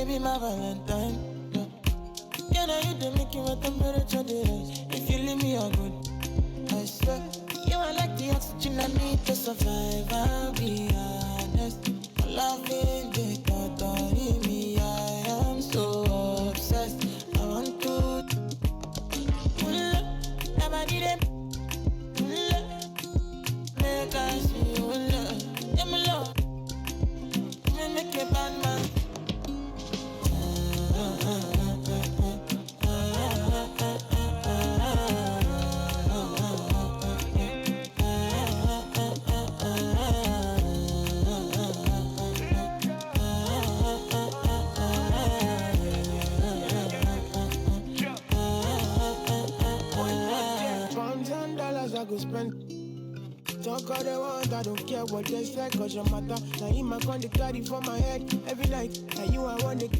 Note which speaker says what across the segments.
Speaker 1: be my Valentine. Yeah, now you don't make it with temperature days. If you leave me a good, I swear. You are like the oxygen I need to survive. I'll be honest. Loving the thought of me, I am so obsessed. I want to pull up, never need it. Pull up, make us see you love. Yeah, my love, make a bad man. I go spend. Talk all they want, I don't care what they say, cause your matter. Now in my con, they carry for my head every night. And you, I want it.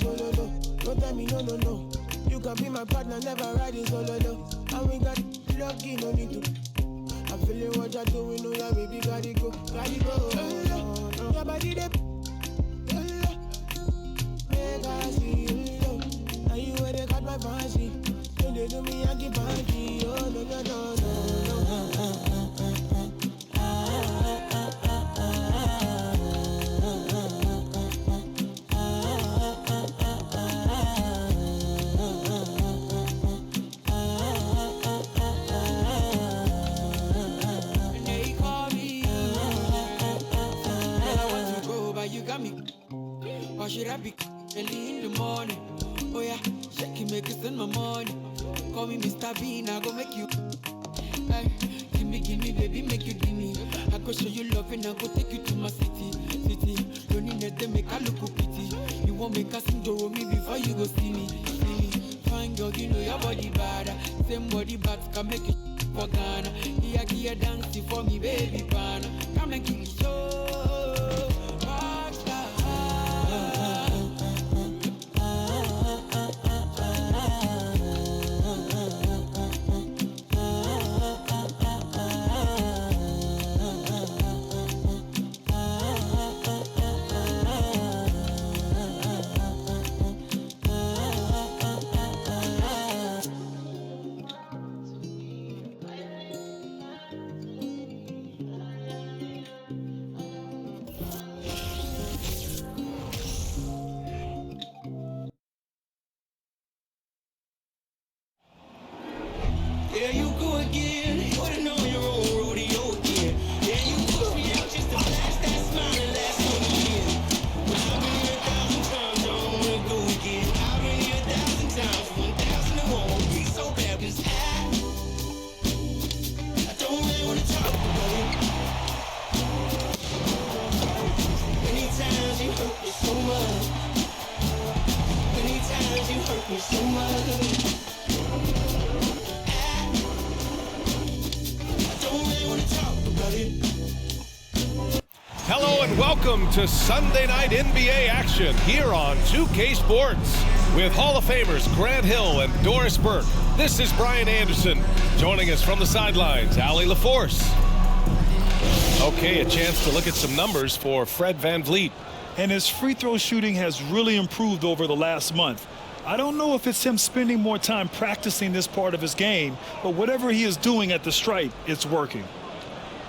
Speaker 1: No, no, no. Don't tell me no, no, no. You can be my partner, never riding solo, no. And we got lucky, no need to. I'm feeling what you're doing, no, yeah, baby, gotta go, gotta go. Yeah, body, they. Make I see you, now you where they got my fancy. They do me Yankee Panky, oh no no no And they call me, and I want to go, but you got me. Why should I be early in the morning? Oh yeah, shake it, make it send my money. Call me Mr. Bean, I go make you. Hey, give me, baby, make you give me. I go show you love and I go take you to my city. Don't need nothing, make I look pity. You won't make us sing to me before you go see me. Fine girl, you know your body bad. Same body bad can make it for Ghana. Here, dance for me, baby, pana. Come and give me show.
Speaker 2: There you go again, putting on your own rodeo again. Yeah, you put me out just to flash that smile and last on the year. But I've been here 1,000 times, I don't wanna go again. I've been here 1,000 times, 1,000 it won't be so bad, cause I don't really wanna talk about it. Many times you hurt me so much. Many times you hurt me so much.
Speaker 3: Hello and welcome to Sunday Night NBA action here on 2K Sports. With Hall of Famers Grant Hill and Doris Burke, this is Brian Anderson. Joining us from the sidelines, Allie LaForce. Okay, a chance to look at some numbers for Fred VanVleet.
Speaker 4: And his free throw shooting has really improved over the last month. I don't know if it's him spending more time practicing this part of his game, but whatever he is doing at the stripe, it's working.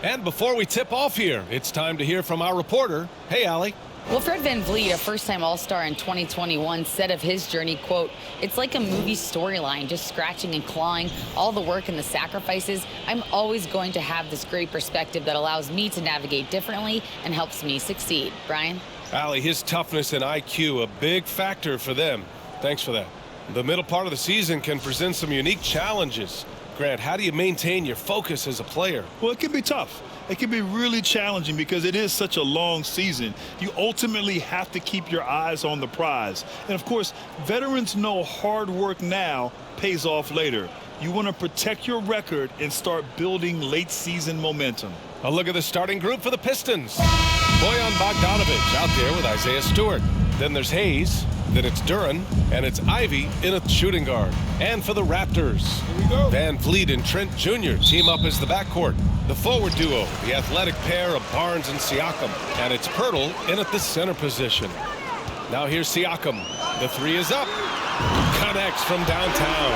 Speaker 3: And before we tip off here, it's time to hear from our reporter. Hey, Allie.
Speaker 5: Well, Fred VanVleet, a first-time All-Star in 2021, said of his journey, quote, "It's like a movie storyline, just scratching and clawing, all the work and the sacrifices. I'm always going to have this great perspective that allows me to navigate differently and helps me succeed." Brian?
Speaker 3: Allie, his toughness and IQ, a big factor for them. Thanks for that. The middle part of the season can present some unique challenges. Grant, how do you maintain your focus as a player?
Speaker 4: Well, it can be tough. It can be really challenging because it is such a long season. You ultimately have to keep your eyes on the prize. And of course, veterans know hard work now pays off later. You want to protect your record and start building late season momentum.
Speaker 3: A look at the starting group for the Pistons. Bojan Bogdanovic out there with Isaiah Stewart. Then there's Hayes. Then it's Duran, and it's Ivey in a shooting guard. And for the Raptors, VanVleet and Trent Jr. team up as the backcourt. The forward duo, the athletic pair of Barnes and Siakam. And it's Pirtle in at the center position. Now here's Siakam. The three is up. Connects from downtown.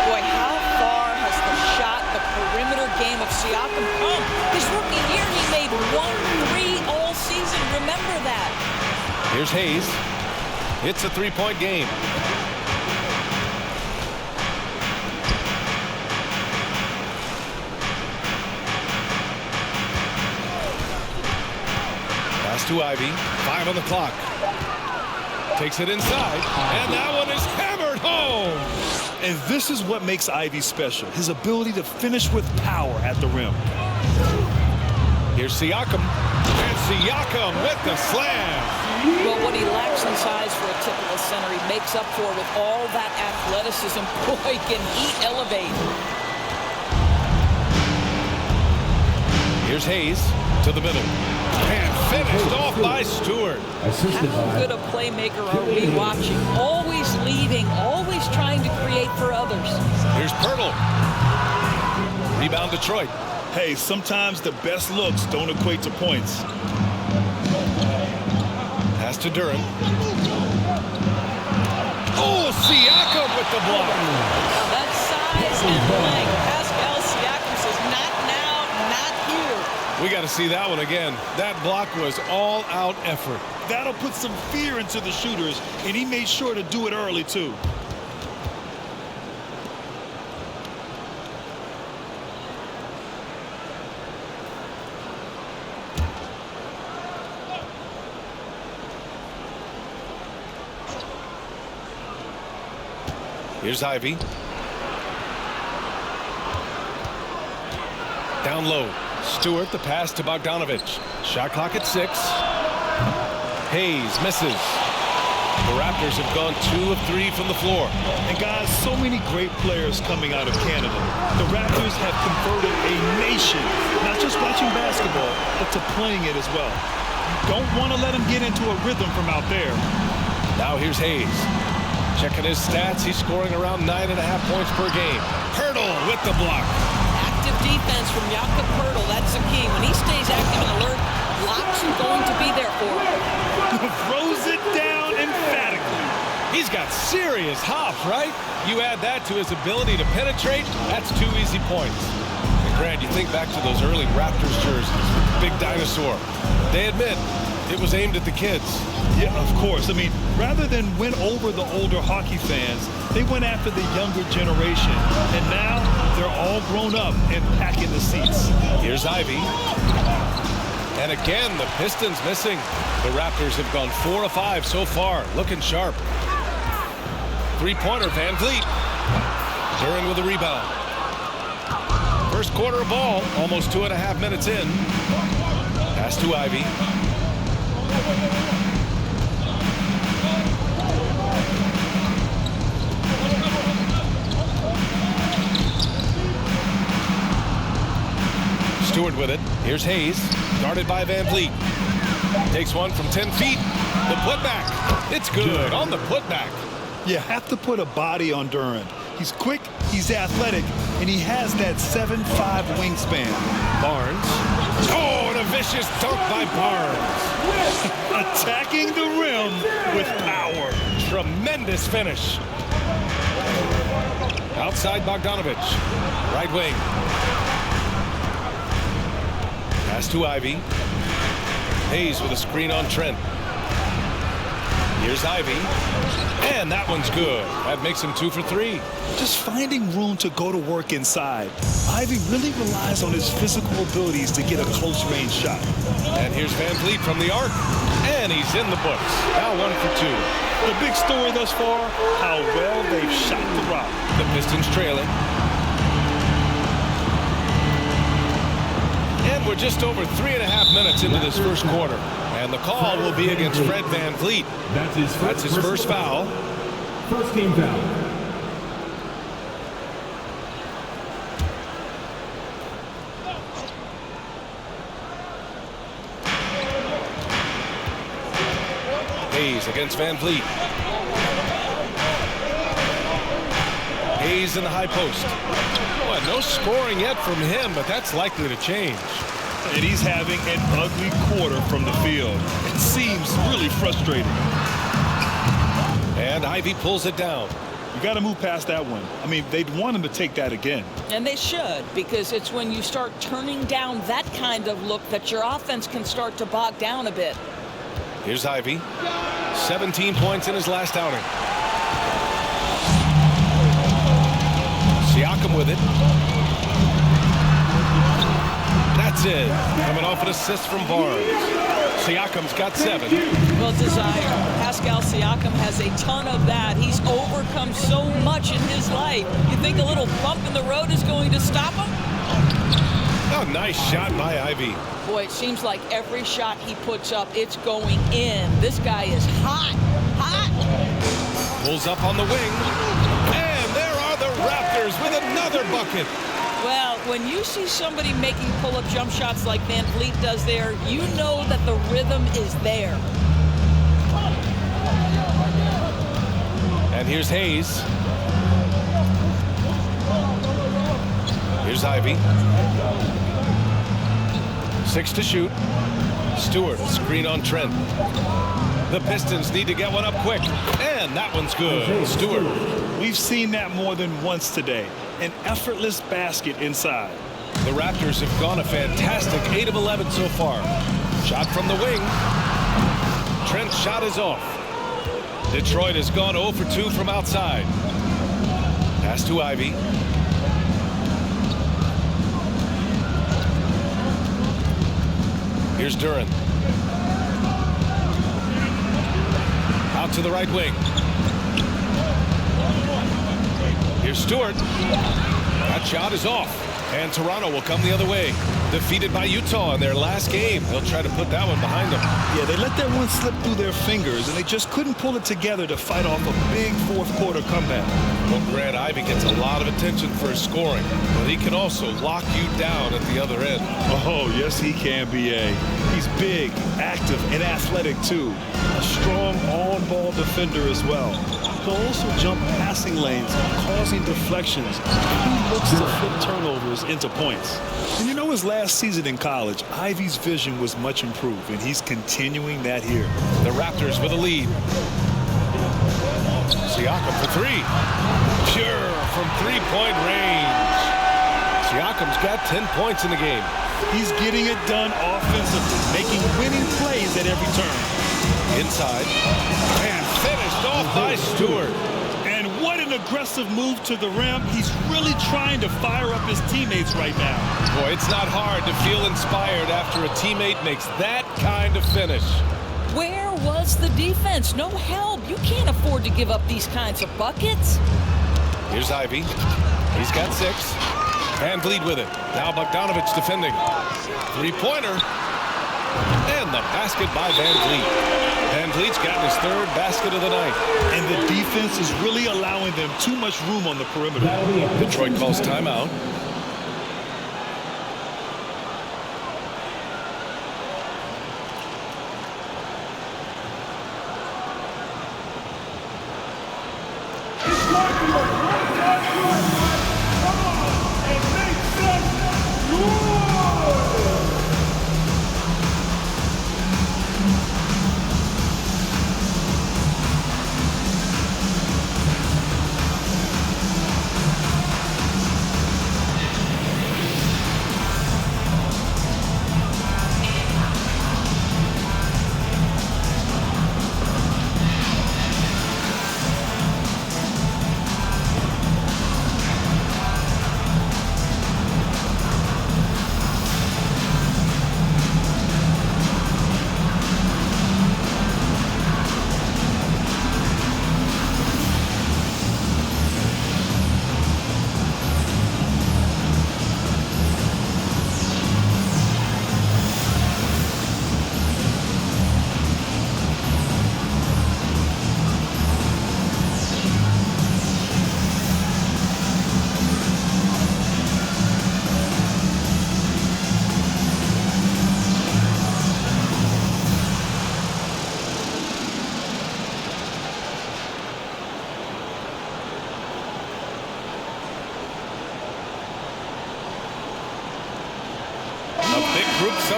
Speaker 6: Boy, how far has the shot, the perimeter game of Siakam come? His rookie year, he made 1 3 all season. Remember that.
Speaker 3: Here's Hayes. It's a three-point game. Pass to Ivey. 5 on the clock. Takes it inside, and that one is hammered home.
Speaker 4: And this is what makes Ivey special, his ability to finish with power at the rim.
Speaker 3: Here's Siakam, and Siakam with the slam.
Speaker 6: Well, what he lacks in size for a typical center, he makes up for with all that athleticism. Boy, can he elevate.
Speaker 3: Here's Hayes to the middle. And finished off by Stewart.
Speaker 6: How good a playmaker are we watching? Always leading, always trying to create for others.
Speaker 3: Here's Pirtle. Rebound Detroit.
Speaker 4: Hey, sometimes the best looks don't equate to points.
Speaker 3: Pass to Duran. Oh, Siakam with the block.
Speaker 6: Now that's size and length. Pascal Siakam says, not now, not here.
Speaker 3: We got to see that one again. That block was all-out effort.
Speaker 4: That'll put some fear into the shooters, and he made sure to do it early, too.
Speaker 3: Here's Ivey. Down low. Stewart, the pass to Bogdanovich. Shot clock at 6. Hayes misses. The Raptors have gone 2 of 3 from the floor.
Speaker 4: And guys, so many great players coming out of Canada. The Raptors have converted a nation, not just watching basketball, but to playing it as well. You don't want to let them get into a rhythm from out there.
Speaker 3: Now here's Hayes. Checking his stats, he's scoring around 9.5 points per game. Pirtle with the block.
Speaker 6: Active defense from Jakob Pirtle, that's the key. When he stays active and alert, blocks are going to be there for him.
Speaker 4: Throws it down emphatically.
Speaker 3: He's got serious hop, right? You add that to his ability to penetrate, that's 2 easy points. And Grant, you think back to those early Raptors jerseys, Big Dinosaur. They admit it was aimed at the kids.
Speaker 4: Yeah, of course. I mean, rather than win over the older hockey fans, they went after the younger generation. And now they're all grown up and packing the seats.
Speaker 3: Here's Ivey. And again, the Pistons missing. The Raptors have gone 4 of 5 so far, looking sharp. Three-pointer, Van Vliet. Duran with a rebound. First quarter of ball, almost 2.5 minutes in. Pass to Ivey. Stewart with it. Here's Hayes. Guarded by Van Vliet. Takes one from 10 feet. The putback. It's good on the putback.
Speaker 4: You have to put a body on Duran. He's quick, he's athletic, and he has that 7'5" wingspan.
Speaker 3: Barnes. Oh, and a vicious dunk by Barnes.
Speaker 4: Attacking the rim with power.
Speaker 3: Tremendous finish. Outside Bogdanovich. Right wing. Pass to Ivey. Hayes with a screen on Trent. Here's Ivey. And that one's good. That makes him 2 for 3.
Speaker 4: Just finding room to go to work inside. Ivey really relies on his physical abilities to get a close-range shot.
Speaker 3: And here's Van Vliet from the arc. And he's in the books. Now 1 for 2.
Speaker 4: The big story thus far, how well they've shot the rock.
Speaker 3: The Pistons trailing. And we're just over 3.5 minutes into this first quarter. And the call will be against Fred Van Vliet. That's his first foul.
Speaker 7: First team foul.
Speaker 3: Hayes against Van Vliet. Hayes in the high post. Well, no scoring yet from him, but that's likely to change.
Speaker 4: And he's having an ugly quarter from the field. It seems really frustrating.
Speaker 3: And Ivey pulls it down.
Speaker 4: You got to move past that one. I mean, they'd want him to take that again.
Speaker 6: And they should, because it's when you start turning down that kind of look that your offense can start to bog down a bit.
Speaker 3: Here's Ivey. 17 points in his last outing. Siakam with it. That's it. Coming off an assist from Barnes. Siakam's got 7.
Speaker 6: Well, desire. Pascal Siakam has a ton of that. He's overcome so much in his life. You think a little bump in the road is going to stop him?
Speaker 3: Oh, nice shot by Ivey.
Speaker 6: Boy, it seems like every shot he puts up, it's going in. This guy is hot, hot.
Speaker 3: Pulls up on the wing. And there are the Raptors with another bucket.
Speaker 6: Well, when you see somebody making pull-up jump shots like Van Vliet does there, you know that the rhythm is there.
Speaker 3: And here's Hayes. Here's Ivey. 6 to shoot. Stewart, screen on Trent. The Pistons need to get one up quick. And that one's good. Stewart.
Speaker 4: We've seen that more than once today. An effortless basket inside.
Speaker 3: The Raptors have gone a fantastic 8 of 11 so far. Shot from the wing. Trent's shot is off. Detroit has gone 0 for 2 from outside. Pass to Ivey. Here's Duran. Out to the right wing. Here's Stewart. That shot is off. And Toronto will come the other way. Defeated by Utah in their last game. They'll try to put that one behind them.
Speaker 4: Yeah, they let that one slip through their fingers, and they just couldn't pull it together to fight off a big fourth-quarter comeback.
Speaker 3: Well, Grant, Ivey gets a lot of attention for his scoring, but he can also lock you down at the other end.
Speaker 4: Oh, yes, he can, B.A. He's big, active, and athletic, too. A strong on-ball defender as well. He'll also jump passing lanes, causing deflections. He looks to flip turnovers into points. And you know, his last season in college, Ivey's vision was much improved, and he's continuing that here.
Speaker 3: The Raptors with a lead. Siakam for 3. Pure from three-point range. Siakam's got 10 points in the game.
Speaker 4: He's getting it done offensively, making winning plays at every turn.
Speaker 3: Inside. And finished off by Stewart.
Speaker 4: And what an aggressive move to the rim. He's really trying to fire up his teammates right now.
Speaker 3: Boy, it's not hard to feel inspired after a teammate makes that kind of finish.
Speaker 6: Where was the defense? No help. You can't afford to give up these kinds of buckets.
Speaker 3: Here's Ivey. He's got 6. Van Vliet with it. Now Bogdanovich defending. Three-pointer. And the basket by Van Vliet. Van Vliet's gotten his 3rd basket of the night.
Speaker 4: And the defense is really allowing them too much room on the perimeter.
Speaker 3: Detroit calls timeout.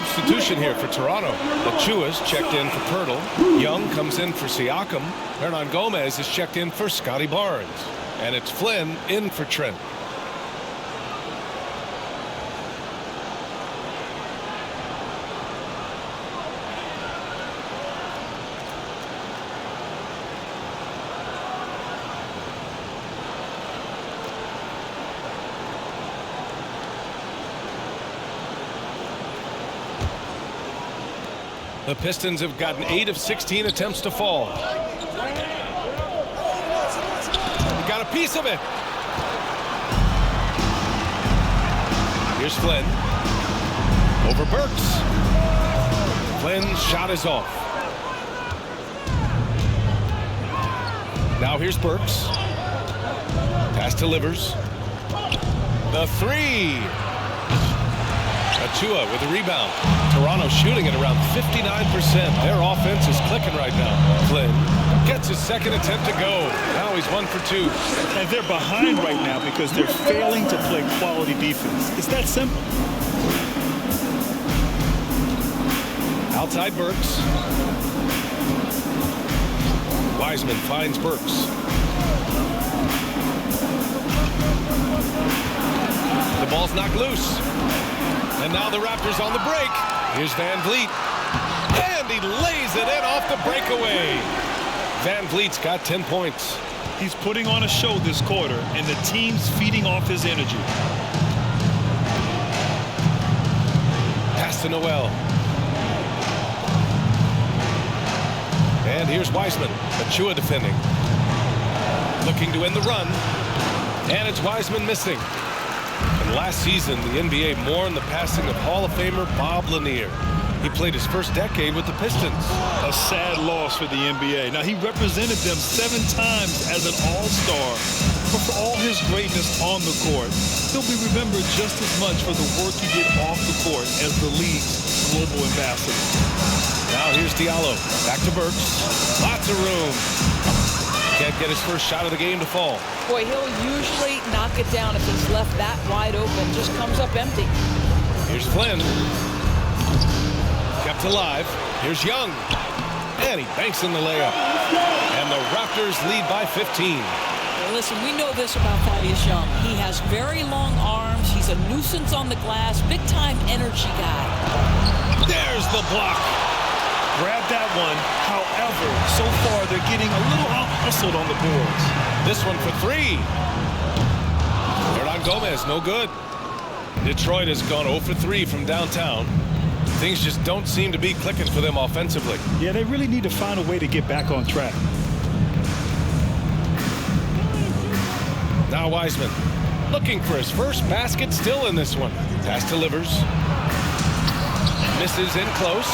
Speaker 3: substitution here for Toronto. Achua's checked in for Pirtle. Young comes in for Siakam. Hernan Gomez is checked in for Scotty Barnes. And it's Flynn in for Trent. The Pistons have gotten 8 of 16 attempts to fall. He got a piece of it. Here's Flynn. Over Burks. Flynn's shot is off. Now here's Burks. Pass delivers. The three. Achua with the rebound. Toronto shooting at around 59%. Their offense is clicking right now. Flynn gets his second attempt to go. Now he's 1 for 2.
Speaker 4: And they're behind right now because they're failing to play quality defense. It's that simple.
Speaker 3: Outside Burks. Wiseman finds Burks. The ball's knocked loose. And now the Raptors on the break. Here's Van Vliet. And he lays it in off the breakaway. Van Vliet's got 10 points.
Speaker 4: He's putting on a show this quarter, and the team's feeding off his energy.
Speaker 3: Pass to Noel. And here's Wiseman. Achua defending. Looking to end the run. And it's Wiseman missing. And last season, the NBA mourned the passing of Hall of Famer Bob Lanier. He played his first decade with the Pistons.
Speaker 4: A sad loss for the NBA. Now, he represented them 7 times as an all-star. But for all his greatness on the court, he'll be remembered just as much for the work he did off the court as the league's global ambassador.
Speaker 3: Now here's Diallo. Back to Burks. Lots of room. Can't get his first shot of the game to fall.
Speaker 6: Boy, he'll usually knock it down if he's left that wide open. Just comes up empty.
Speaker 3: Here's Flynn. Kept alive. Here's Young. And he banks in the layup. And the Raptors lead by 15.
Speaker 6: Well, listen, we know this about Thaddeus Young. He has very long arms. He's a nuisance on the glass. Big-time energy guy.
Speaker 3: There's the block.
Speaker 4: Grab that one. However, so far they're getting a little out-hustled on the boards.
Speaker 3: This one for 3. Hernan Gomez, no good. Detroit has gone 0 for 3 from downtown. Things just don't seem to be clicking for them offensively.
Speaker 4: Yeah, they really need to find a way to get back on track.
Speaker 3: Now Wiseman looking for his first basket, still in this one. Pass delivers. Misses in close.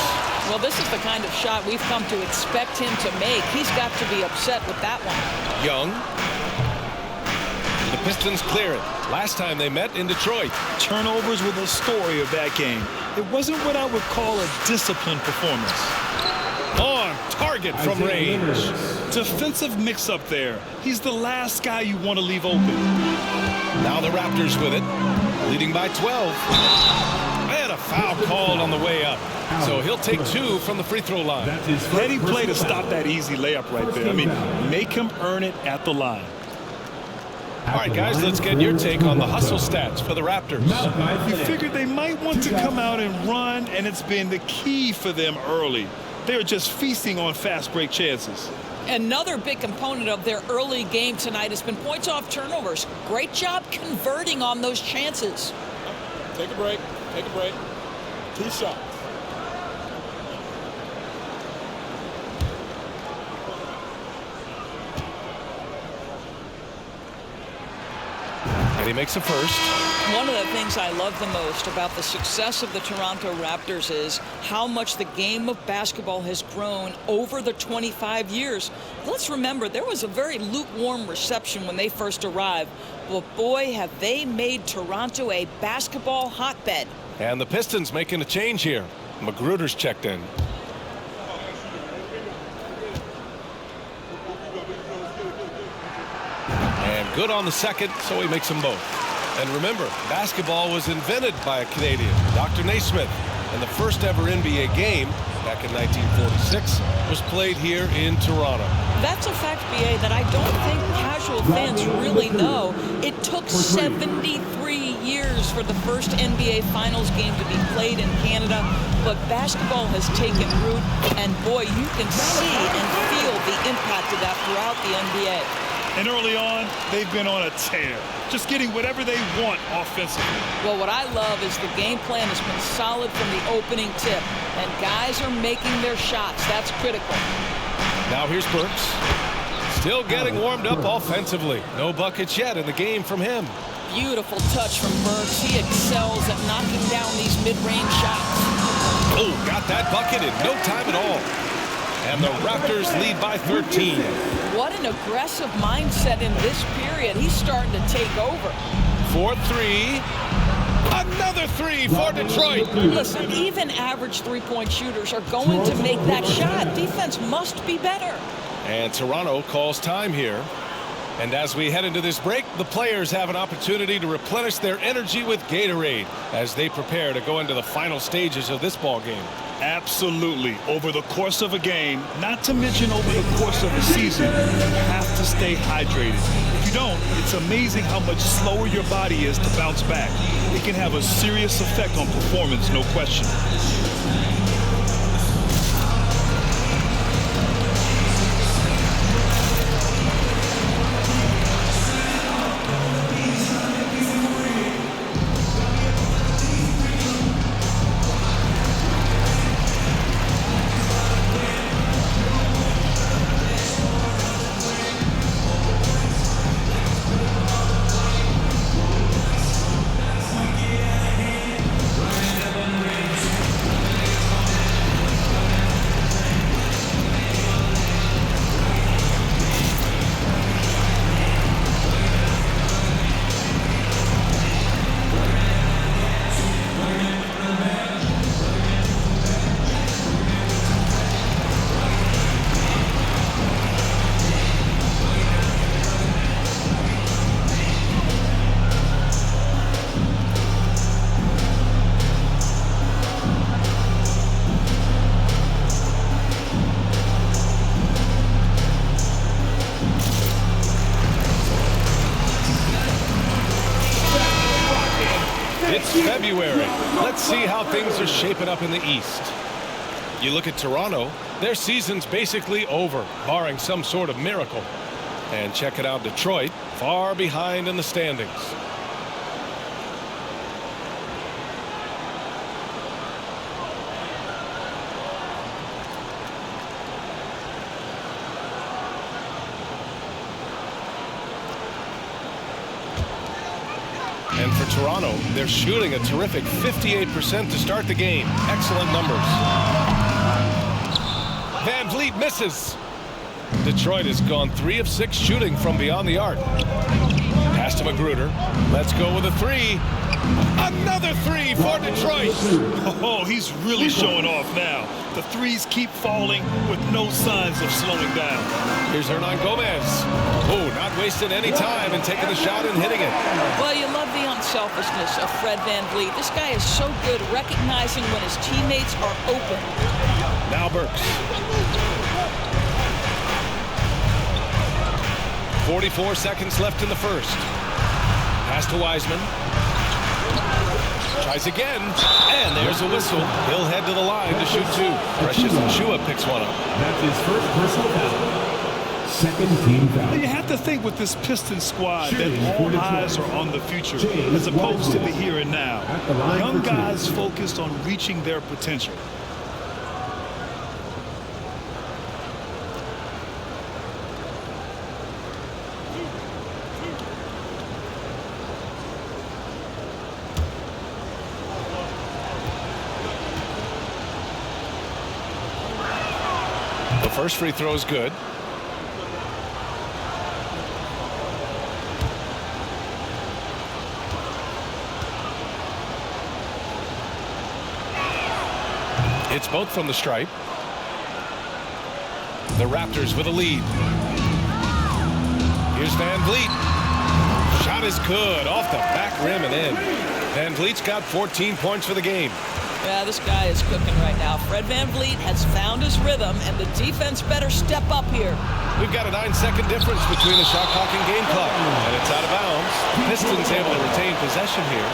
Speaker 6: Well, this is the kind of shot we've come to expect him to make. He's got to be upset with that one.
Speaker 3: Young. The Pistons clear it. Last time they met in Detroit.
Speaker 4: Turnovers were the story of that game. It wasn't what I would call a disciplined performance.
Speaker 3: On target from range.
Speaker 4: Defensive mix-up there. He's the last guy you want to leave open.
Speaker 3: Now the Raptors with it. Leading by 12. And a foul called on the way up. So he'll take 2 from the free throw line.
Speaker 4: Heady play to stop that easy layup right there. I mean, make him earn it at the line.
Speaker 3: All right, guys, let's get your take on the hustle stats for the Raptors.
Speaker 4: You figured they might want to come out and run, and it's been the key for them early. They're just feasting on fast break chances.
Speaker 6: Another big component of their early game tonight has been points off turnovers. Great job converting on those chances.
Speaker 8: Take a break. Take a break. 2 shots.
Speaker 3: And he makes a first.
Speaker 6: One of the things I love the most about the success of the Toronto Raptors is how much the game of basketball has grown over the 25 years. Let's remember, there was a very lukewarm reception when they first arrived. But boy, have they made Toronto a basketball hotbed.
Speaker 3: And the Pistons making a change here. Magruder's checked in. And good on the second, so he makes them both. And remember, basketball was invented by a Canadian, Dr. Naismith. And the first ever NBA game back in 1946 was played here in Toronto.
Speaker 6: That's a fact, BA, that I don't think casual fans really know. It took 73 years for the first NBA Finals game to be played in Canada, but basketball has taken root, and boy, you can see and feel the impact of that throughout the NBA.
Speaker 4: And early on, they've been on a tear, just getting whatever they want offensively.
Speaker 6: Well, what I love is the game plan has been solid from the opening tip, and guys are making their shots. That's critical.
Speaker 3: Now here's Burks. Still getting warmed up offensively. No buckets yet in the game from him.
Speaker 6: Beautiful touch from Burks. He excels at knocking down these mid-range shots.
Speaker 3: Oh, got that bucket in no time at all. And the Raptors lead by 13.
Speaker 6: What an aggressive mindset in this period. He's starting to take over.
Speaker 3: 4-3. Another three for Detroit.
Speaker 6: Listen, even average three-point shooters are going to make that shot. Defense must be better.
Speaker 3: And Toronto calls time here. And as we head into this break, the players have an opportunity to replenish their energy with Gatorade as they prepare to go into the final stages of this ball game.
Speaker 4: Absolutely. Over the course of a game, not to mention over the course of a season, you have to stay hydrated. If you don't, it's amazing how much slower your body is to bounce back. It can have a serious effect on performance, no question.
Speaker 3: It's February. Let's see how things are shaping up in the East. You look at Toronto, their season's basically over, barring some sort of miracle. And check it out, Detroit, far behind in the standings. And for Toronto, they're shooting a terrific 58% to start the game. Excellent numbers. Van Vliet misses. Detroit has gone 3 of 6 shooting from beyond the arc. Pass to Magruder. Let's go with a three. Another three for Detroit.
Speaker 4: Oh, he's really showing off now. The threes keep falling with no signs of slowing down.
Speaker 3: Here's Hernan Gomez. Oh, not wasting any time and taking the shot and hitting it.
Speaker 6: Well, you love the unselfishness of Fred Van Vliet. This guy is so good recognizing when his teammates are open.
Speaker 3: Now Burks. 44 seconds left in the first. Pass to Wiseman. Tries again, and there's a whistle. He'll head to the line to shoot two. Precious Achiuwa picks one up.
Speaker 7: That's his first personal foul. Second team foul.
Speaker 4: You have to think with this Pistons squad that all eyes are on the future as opposed to the here and now. Young guys focused on reaching their potential.
Speaker 3: The first free throw is good. It's both from the stripe. The Raptors with a lead. Here's Van Vliet. Shot is good off the back rim and in. Van Vliet's got 14 points for the game.
Speaker 6: Yeah, this guy is cooking right now. Fred VanVleet has found his rhythm, and the defense better step up here.
Speaker 3: We've got a 9-second difference between the shot clock and game clock, and it's out of bounds. Pistons able to retain possession here.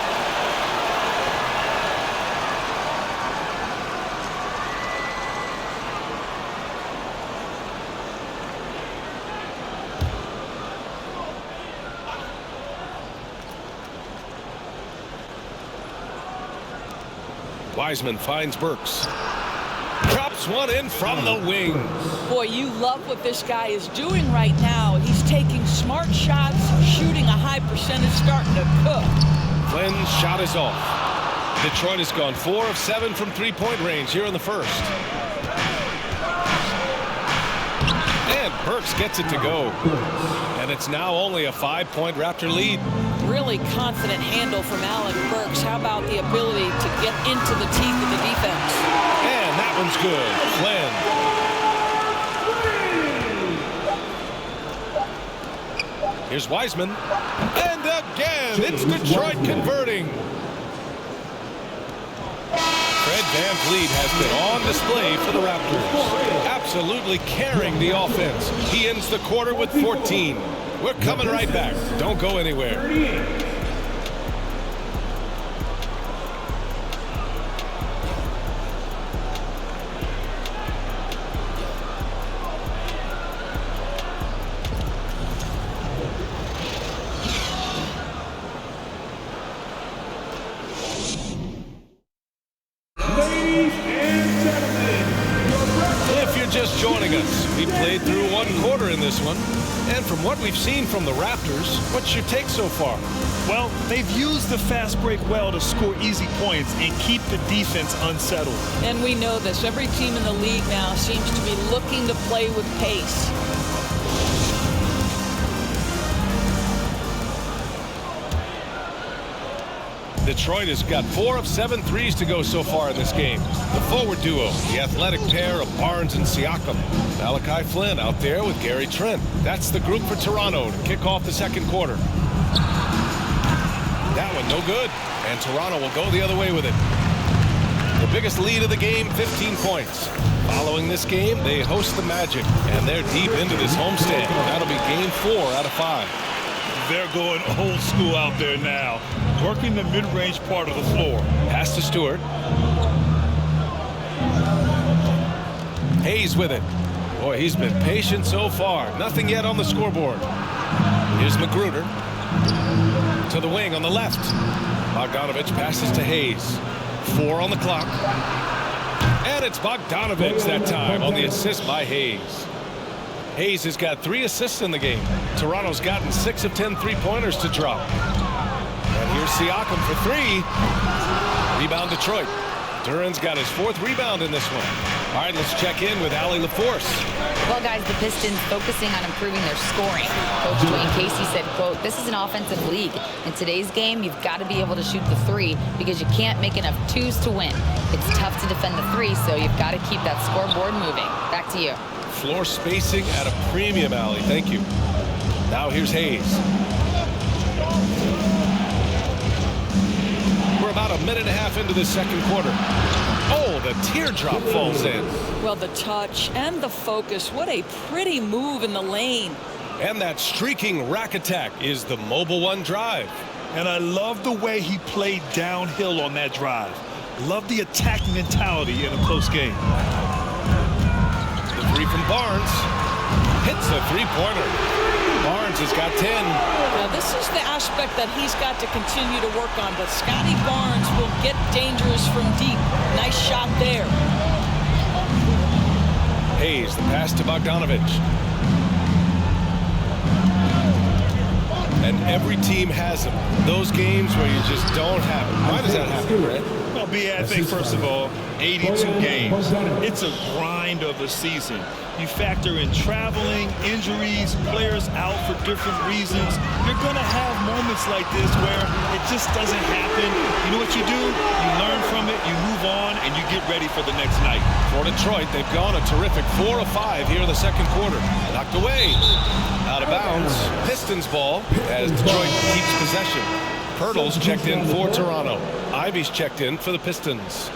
Speaker 3: Wiseman finds Burks. Drops one in from the wing.
Speaker 6: Boy, you love what this guy is doing right now. He's taking smart shots, shooting a high percentage, starting to cook.
Speaker 3: Flynn's shot is off. Detroit has gone 4 of 7 from three-point range here in the first. And Burks gets it to go. And it's now only a 5-point Raptor lead.
Speaker 6: Really confident handle from Alec Burks. How about the ability to get into the teeth of the defense?
Speaker 3: And that one's good. Flynn. Here's Wiseman. And again, it's Detroit converting. Fred VanVleet has been on display for the Raptors. Absolutely carrying the offense. He ends the quarter with 14. We're coming right back. Don't go anywhere. If you're just joining us, we played through one quarter in this one. And from what we've seen from the Raptors, what's your take so far?
Speaker 4: Well, they've used the fast break well to score easy points and keep the defense unsettled.
Speaker 6: And we know this. Every team in the league now seems to be looking to play with pace.
Speaker 3: Detroit has got 4 of 7 threes to go so far in this game. The forward duo, the athletic pair of Barnes and Siakam. Malachi Flynn out there with Gary Trent. That's the group for Toronto to kick off the second quarter. That one no good, and Toronto will go the other way with it. The biggest lead of the game, 15 points. Following this game, they host the Magic, and they're deep into this homestand. That'll be game 4 out of 5.
Speaker 4: They're going old school out there now, working the mid-range part of the floor.
Speaker 3: Pass to Stewart. Hayes with it. Boy, he's been patient so far. Nothing yet on the scoreboard. Here's Magruder. To the wing on the left. Bogdanovich passes to Hayes. 4 on the clock. And it's Bogdanovich that time on the assist by Hayes. Hayes has got 3 assists in the game. Toronto's gotten 6 of 10 three-pointers to drop. And here's Siakam for 3. Rebound Detroit. Duran's got his 4th rebound in this one. All right, let's check in with Allie LaForce.
Speaker 5: Well, guys, the Pistons focusing on improving their scoring. Coach Dwayne Casey said, quote, "This is an offensive league. In today's game, you've got to be able to shoot the 3 because you can't make enough 2s to win. It's tough to defend the 3, so you've got to keep that scoreboard moving." Back to you.
Speaker 3: Floor spacing at a premium, Allie. Thank you. Now here's Hayes. We're about a minute and a half into this second quarter. Oh, the teardrop falls in.
Speaker 6: Well, the touch and the focus. What a pretty move in the lane.
Speaker 3: And that streaking rack attack is the mobile 1 drive.
Speaker 4: And I love the way he played downhill on that drive. Love the attack mentality in a close game.
Speaker 3: The 3 from Barnes. Hits the 3-pointer. Barnes has got 10.
Speaker 6: Now, this is the aspect that he's got to continue to work on, but Scotty Barnes will get dangerous from deep. Nice shot there.
Speaker 3: Hayes, the pass to Bogdanovich. And every team has them. Those games where you just don't have it. Why does that happen, Brett?
Speaker 4: Well, I think, first of all, 82 games. It's a grind of a season. You factor in traveling, injuries, players out for different reasons. You're going to have moments like this where it just doesn't happen. You know what you do? You learn from it, you move on, and you get ready for the next night.
Speaker 3: For Detroit, they've gone a terrific 4 of 5 here in the second quarter. Knocked away. Out of bounds. Pistons ball as Detroit keeps possession. Pirtle's checked in for Toronto. Ivey's checked in for the Pistons.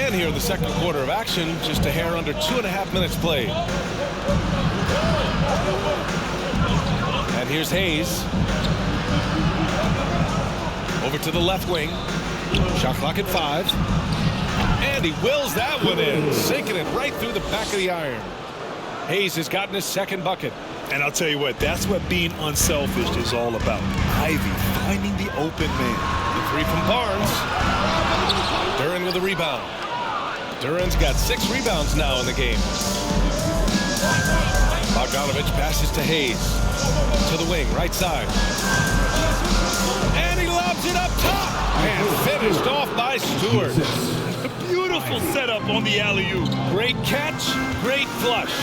Speaker 3: man here in the second quarter of action. Just a hair under 2.5 minutes played. And here's Hayes. Over to the left wing. Shot clock at 5. And he wills that one in, sinking it right through the back of the iron. Hayes has gotten his second bucket.
Speaker 4: And I'll tell you what, that's what being unselfish is all about. Ivey finding the open man.
Speaker 3: The three from Barnes. Duran with a rebound. Duran's got 6 rebounds now in the game. Bogdanovich passes to Hayes. To the wing, right side. And he lobs it up top. And finished off by Stewart.
Speaker 4: Beautiful setup on the alley-oop.
Speaker 3: Great catch, great flush.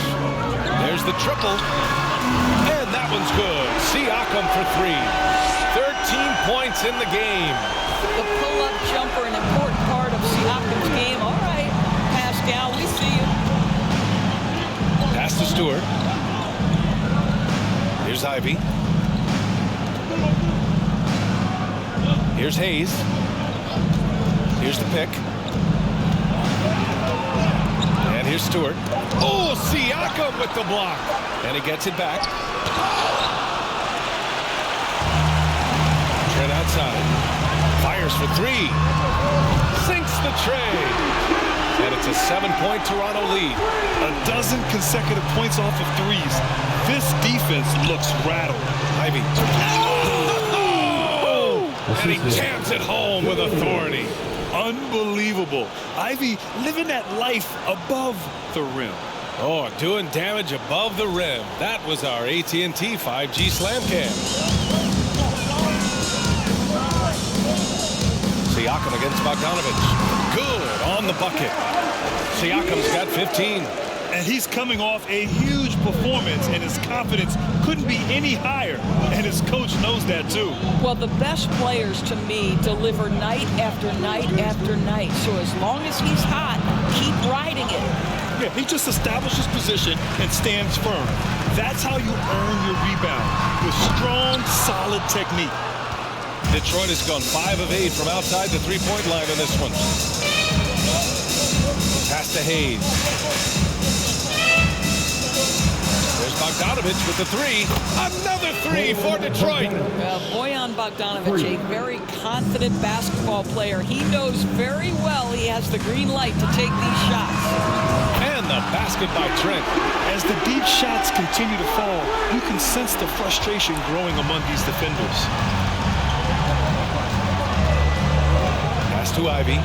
Speaker 3: There's the triple. And that one's good. Siakam for 3. 13 points in the game.
Speaker 6: The pull-up jumper, an important part of Siakam's game. All right, Pascal, we see you.
Speaker 3: Pass to Stewart. Here's Ivey. Here's Hayes. Here's the pick. And here's Stewart. Oh, Siakam with the block. And he gets it back. Trent outside. Fires for 3. Sinks the tray. And it's a 7-point Toronto lead.
Speaker 4: A dozen consecutive points off of threes. This defense looks rattled.
Speaker 3: Ivey. And he jams it home with authority.
Speaker 4: Unbelievable. Ivey living that life above the rim.
Speaker 3: Oh, doing damage above the rim. That was our AT&T 5G slam cam. Siakam against Bogdanovich. Good on the bucket. Siakam's got 15.
Speaker 4: And he's coming off a huge performance, and his confidence couldn't be any higher. And his coach knows that, too.
Speaker 6: Well, the best players, to me, deliver night after night after night. So as long as he's hot, keep riding it.
Speaker 4: Yeah, he just establishes position and stands firm. That's how you earn your rebound, with strong, solid technique.
Speaker 3: Detroit has gone 5 of 8 from outside the three-point line in this one. Pass to Hayes. There's Bogdanovich with the 3. Another 3 for Detroit.
Speaker 6: Well, Bojan Bogdanovich, a very confident basketball player. He knows very well he has the green light to take these shots.
Speaker 3: And the basket by Trent.
Speaker 4: As the deep shots continue to fall, you can sense the frustration growing among these defenders.
Speaker 3: Pass to Ivey.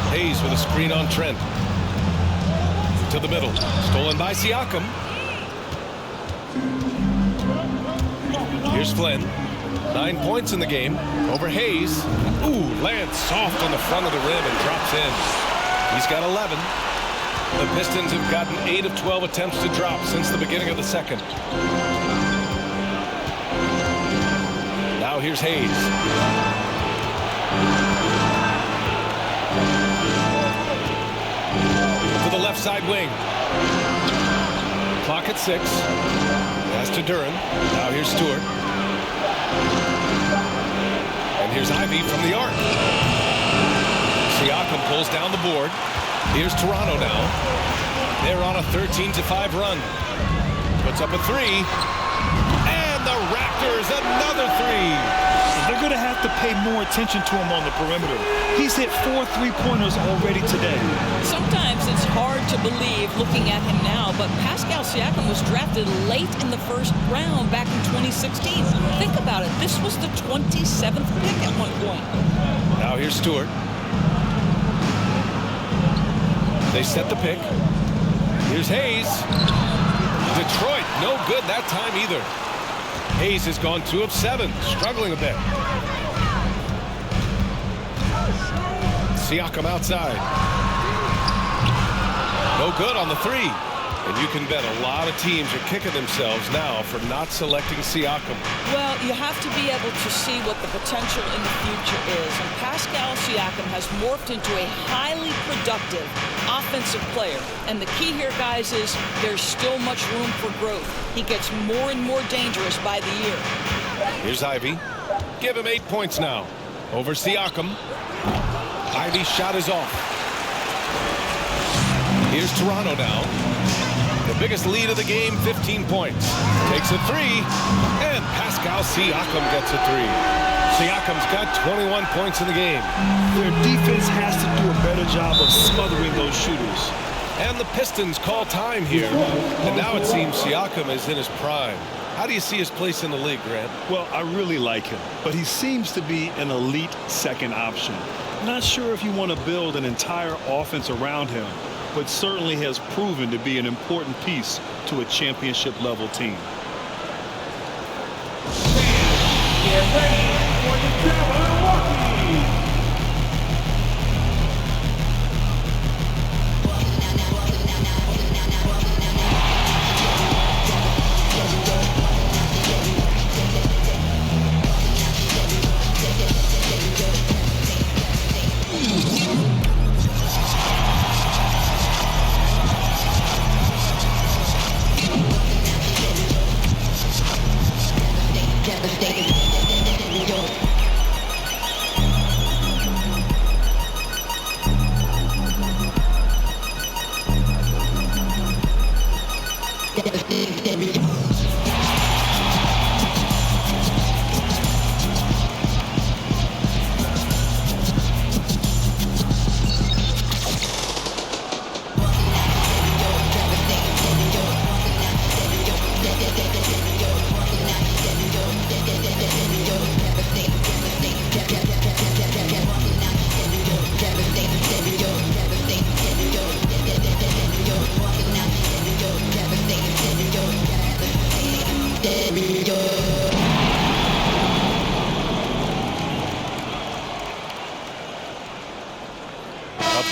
Speaker 3: Hayes with a screen on Trent. To the middle. Stolen by Siakam. Here's Flynn. 9 points in the game over Hayes. Ooh, lands soft on the front of the rim and drops in. He's got 11. The Pistons have gotten 8 of 12 attempts to drop since the beginning of the second. Now here's Hayes. To the left side wing. Clock at 6. Pass to Duran. Now here's Stewart. And here's Ivey from the arc. Siakam pulls down the board. Here's Toronto now. They're on a 13-5 run. Puts up a 3. And the Raptors another 3.
Speaker 4: They're going to have to pay more attention to him on the perimeter. He's hit 4 3-pointers already today.
Speaker 6: Sometimes it's hard to believe looking at him now, but Pascal Siakam was drafted late in the first round back in 2016. Think about it. This was the 27th pick at one point.
Speaker 3: Now here's Stewart. They set the pick. Here's Hayes. Detroit, no good that time either. Hayes has gone 2 of 7, struggling a bit. Siakam outside. No good on the 3. And you can bet a lot of teams are kicking themselves now for not selecting Siakam.
Speaker 6: Well, you have to be able to see what the potential in the future is. And Pascal Siakam has morphed into a highly productive offensive player. And the key here, guys, is there's still much room for growth. He gets more and more dangerous by the year.
Speaker 3: Here's Ivey. Give him 8 points now. Over Siakam. Ivey's shot is off. Here's Toronto now. The biggest lead of the game, 15 points. Takes a three, and Pascal Siakam gets a three. Siakam's got 21 points in the game.
Speaker 4: Their defense has to do a better job of smothering those shooters.
Speaker 3: And the Pistons call time here. And now it seems Siakam is in his prime. How do you see his place in the league, Grant?
Speaker 4: Well, I really like him, but he seems to be an elite second option. Not sure if you want to build an entire offense around him, but certainly has proven to be an important piece to a championship-level team.
Speaker 7: Get ready for the Jabberwocky!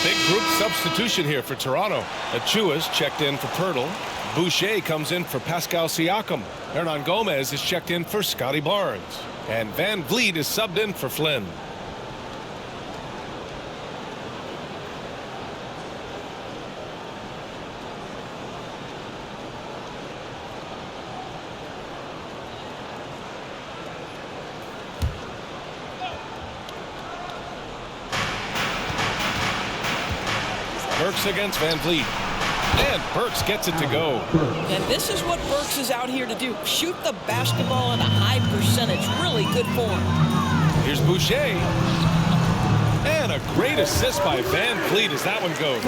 Speaker 3: Big group substitution here for Toronto. Achua's checked in for Pirtle. Boucher comes in for Pascal Siakam. Hernan Gomez is checked in for Scotty Barnes. And Van Vliet is subbed in for Flynn. Burks against Van Vliet. And Burks gets it to go.
Speaker 6: And this is what Burks is out here to do. Shoot the basketball at a high percentage. Really good form.
Speaker 3: Here's Boucher. And a great assist by Van Vliet as that one goes.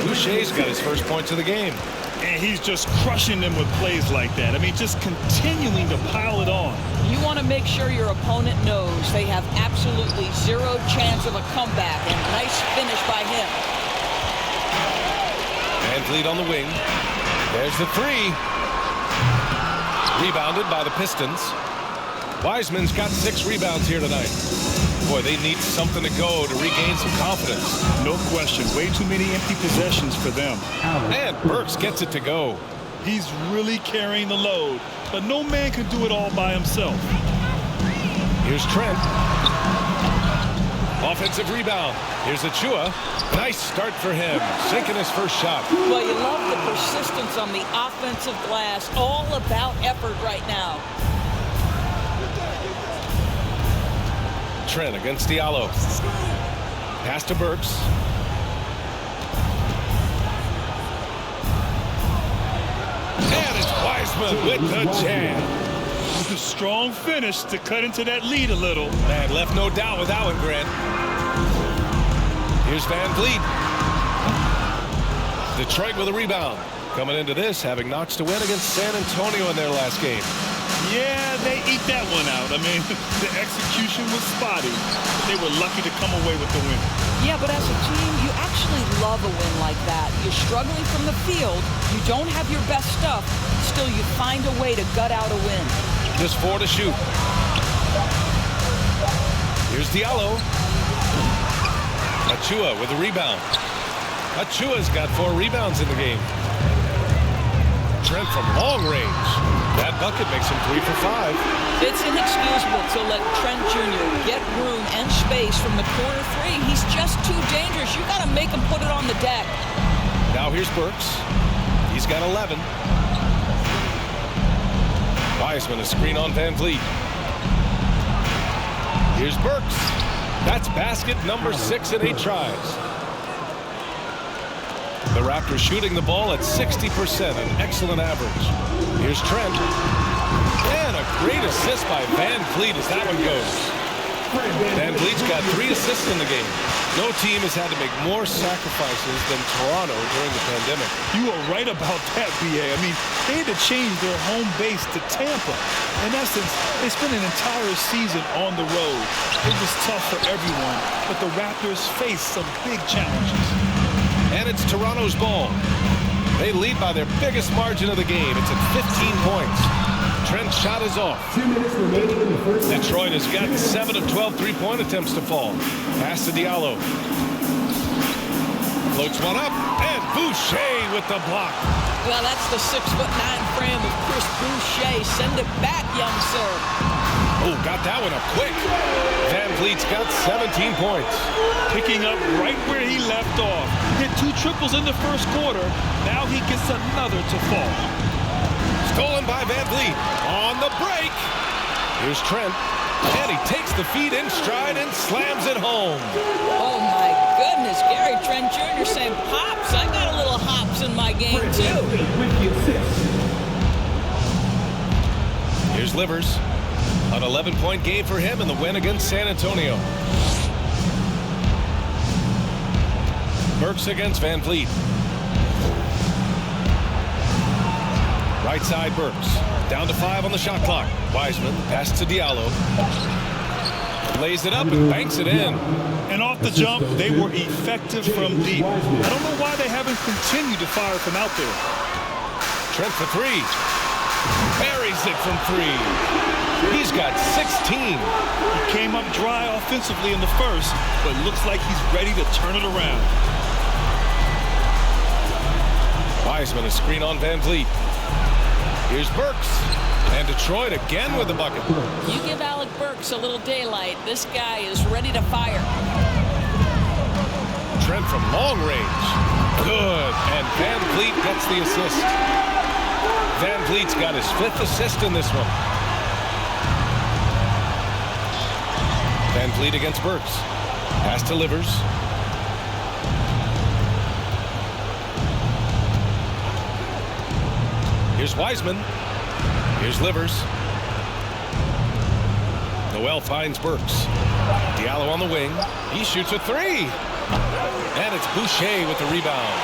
Speaker 3: Boucher's got his first points of the game.
Speaker 4: And he's just crushing them with plays like that. I mean, just continuing to pile it on.
Speaker 6: You want to make sure your opponent knows they have absolutely zero chance of a comeback. And nice finish by him.
Speaker 3: Van Vliet on the wing. There's the three. Rebounded by the Pistons. Wiseman's got 6 rebounds here tonight. Boy, they need something to go to regain some confidence.
Speaker 4: No question. Way too many empty possessions for them.
Speaker 3: And Burks gets it to go.
Speaker 4: He's really carrying the load, but no man can do it all by himself.
Speaker 3: Here's Trent. Offensive rebound. Here's Achua. Nice start for him. Sinking his first shot.
Speaker 6: Well, you love the persistence on the offensive glass. All about effort right now.
Speaker 3: Trent against Diallo. Pass to Burks. And it's Wiseman with the jam.
Speaker 4: A strong finish to cut into that lead a little.
Speaker 3: Man, left no doubt with that one, Grant. Here's Van Vliet. Detroit with a rebound. Coming into this, having notched a win against San Antonio in their last game.
Speaker 4: Yeah, they eke that one out. I mean, the execution was spotty. They were lucky to come away with the win.
Speaker 6: Yeah, but as a team, you actually love a win like that. You're struggling from the field. You don't have your best stuff. Still, you find a way to gut out a win.
Speaker 3: Just 4 to shoot. Here's Diallo. Achua with a rebound. Achua's got 4 rebounds in the game. Trent from long range. That bucket makes him 3 for 5.
Speaker 6: It's inexcusable to let Trent Jr. get room and space from the corner 3. He's just too dangerous. You got to make him put it on the deck.
Speaker 3: Now here's Burks. He's got 11. Wiseman a screen on Van Vliet. Here's Burks. That's basket number 6 in 8 tries. The Raptors shooting the ball at 60%, an excellent average. Here's Trent. And a great assist by Van Vliet as that one goes. Van Vliet's got 3 assists in the game. No team has had to make more sacrifices than Toronto during the pandemic.
Speaker 4: You are right about that, B.A. I mean, they had to change their home base to Tampa. In essence, they spent an entire season on the road. It was tough for everyone, but the Raptors faced some big challenges.
Speaker 3: And it's Toronto's ball. They lead by their biggest margin of the game. It's at 15 points. Trent's shot is off.
Speaker 7: 2 minutes remaining in the first.
Speaker 3: Detroit has gotten 7 of 12 three-point attempts to fall. Pass to Diallo. Floats one up, and Boucher with the block.
Speaker 6: Well, that's the 6'9" frame of Chris Boucher. Send it back, young sir.
Speaker 3: Oh, got that one up quick. Van Vliet's got 17 points.
Speaker 4: Picking up right where he left off. Hit 2 triples in the first quarter. Now he gets another to fall.
Speaker 3: Stolen by Van Vliet. On the break. Here's Trent. And he takes the feed in stride and slams it home.
Speaker 6: Oh, my goodness. Gary Trent Jr. saying, Pops, I got a little hops in my game, too.
Speaker 3: Here's Livers. An 11-point game for him in the win against San Antonio. Burks against Van Vliet. Right side Burks. Down to 5 on the shot clock. Wiseman pass to Diallo. Lays it up and banks it in.
Speaker 4: And off the jump, they were effective from deep. I don't know why they haven't continued to fire from out there.
Speaker 3: Trent for 3. Buries it from 3. He's got 16.
Speaker 4: He came up dry offensively in the first, but looks like he's ready to turn it around.
Speaker 3: Wiseman a screen on Van Vliet. Here's Burks. And Detroit again with the bucket.
Speaker 6: You give Alec Burks a little daylight. This guy is ready to fire.
Speaker 3: Trent from long range. Good. And Van Vliet gets the assist. Van Vliet's got his 5th assist in this one. Van Vliet against Burks. Pass to Livers. Here's Wiseman. Here's Livers. Noel finds Burks. Diallo on the wing. He shoots a 3. And it's Boucher with the rebound.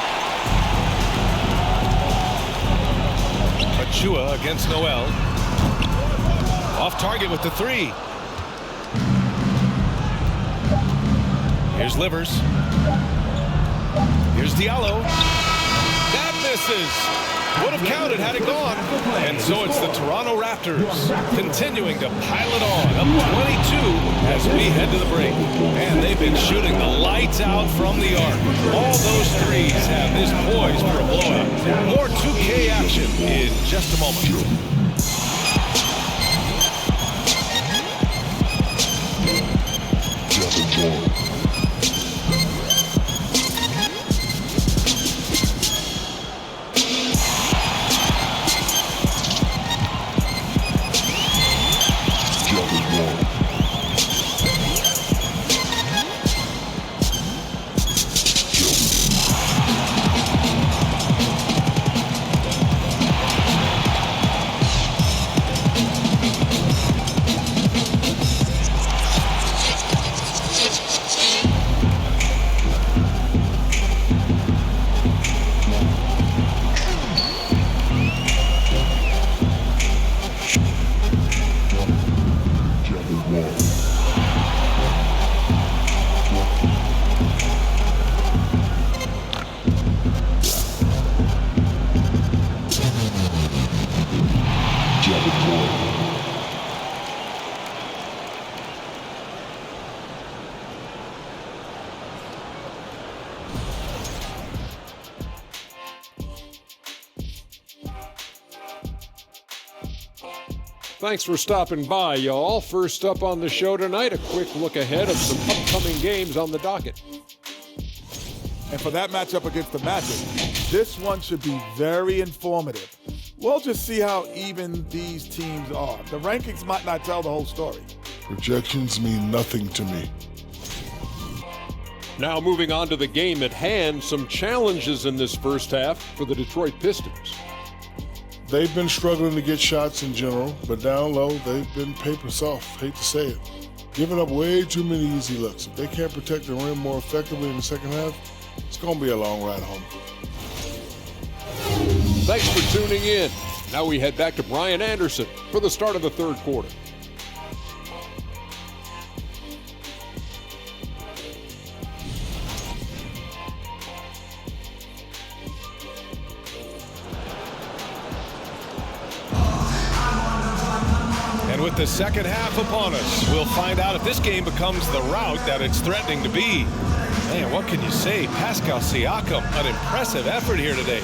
Speaker 3: Achua against Noel. Off target with the 3. Here's Livers. Here's Diallo. That misses. Would have counted had it gone. And so it's the Toronto Raptors continuing to pile it on. Up 22 as we head to the break. And they've been shooting the lights out from the arc. All those threes have this poised for a blowout. More 2K action in just a moment.
Speaker 9: Thanks for stopping by, y'all. First up on the show tonight, a quick look ahead of some upcoming games on the docket.
Speaker 10: And for that matchup against the Magic, this one should be very informative. We'll just see how even these teams are. The rankings might not tell the whole story.
Speaker 11: Projections mean nothing to me.
Speaker 9: Now moving on to the game at hand, some challenges in this first half for the Detroit Pistons.
Speaker 11: They've been struggling to get shots in general, but down low, they've been paper soft, hate to say it. Giving up way too many easy looks. If they can't protect the rim more effectively in the second half, it's going to be a long ride home.
Speaker 9: Thanks for tuning in. Now we head back to Brian Anderson for the start of the third quarter.
Speaker 3: And with the second half upon us, we'll find out if this game becomes the rout that it's threatening to be. Man, what can you say? Pascal Siakam, an impressive effort here today.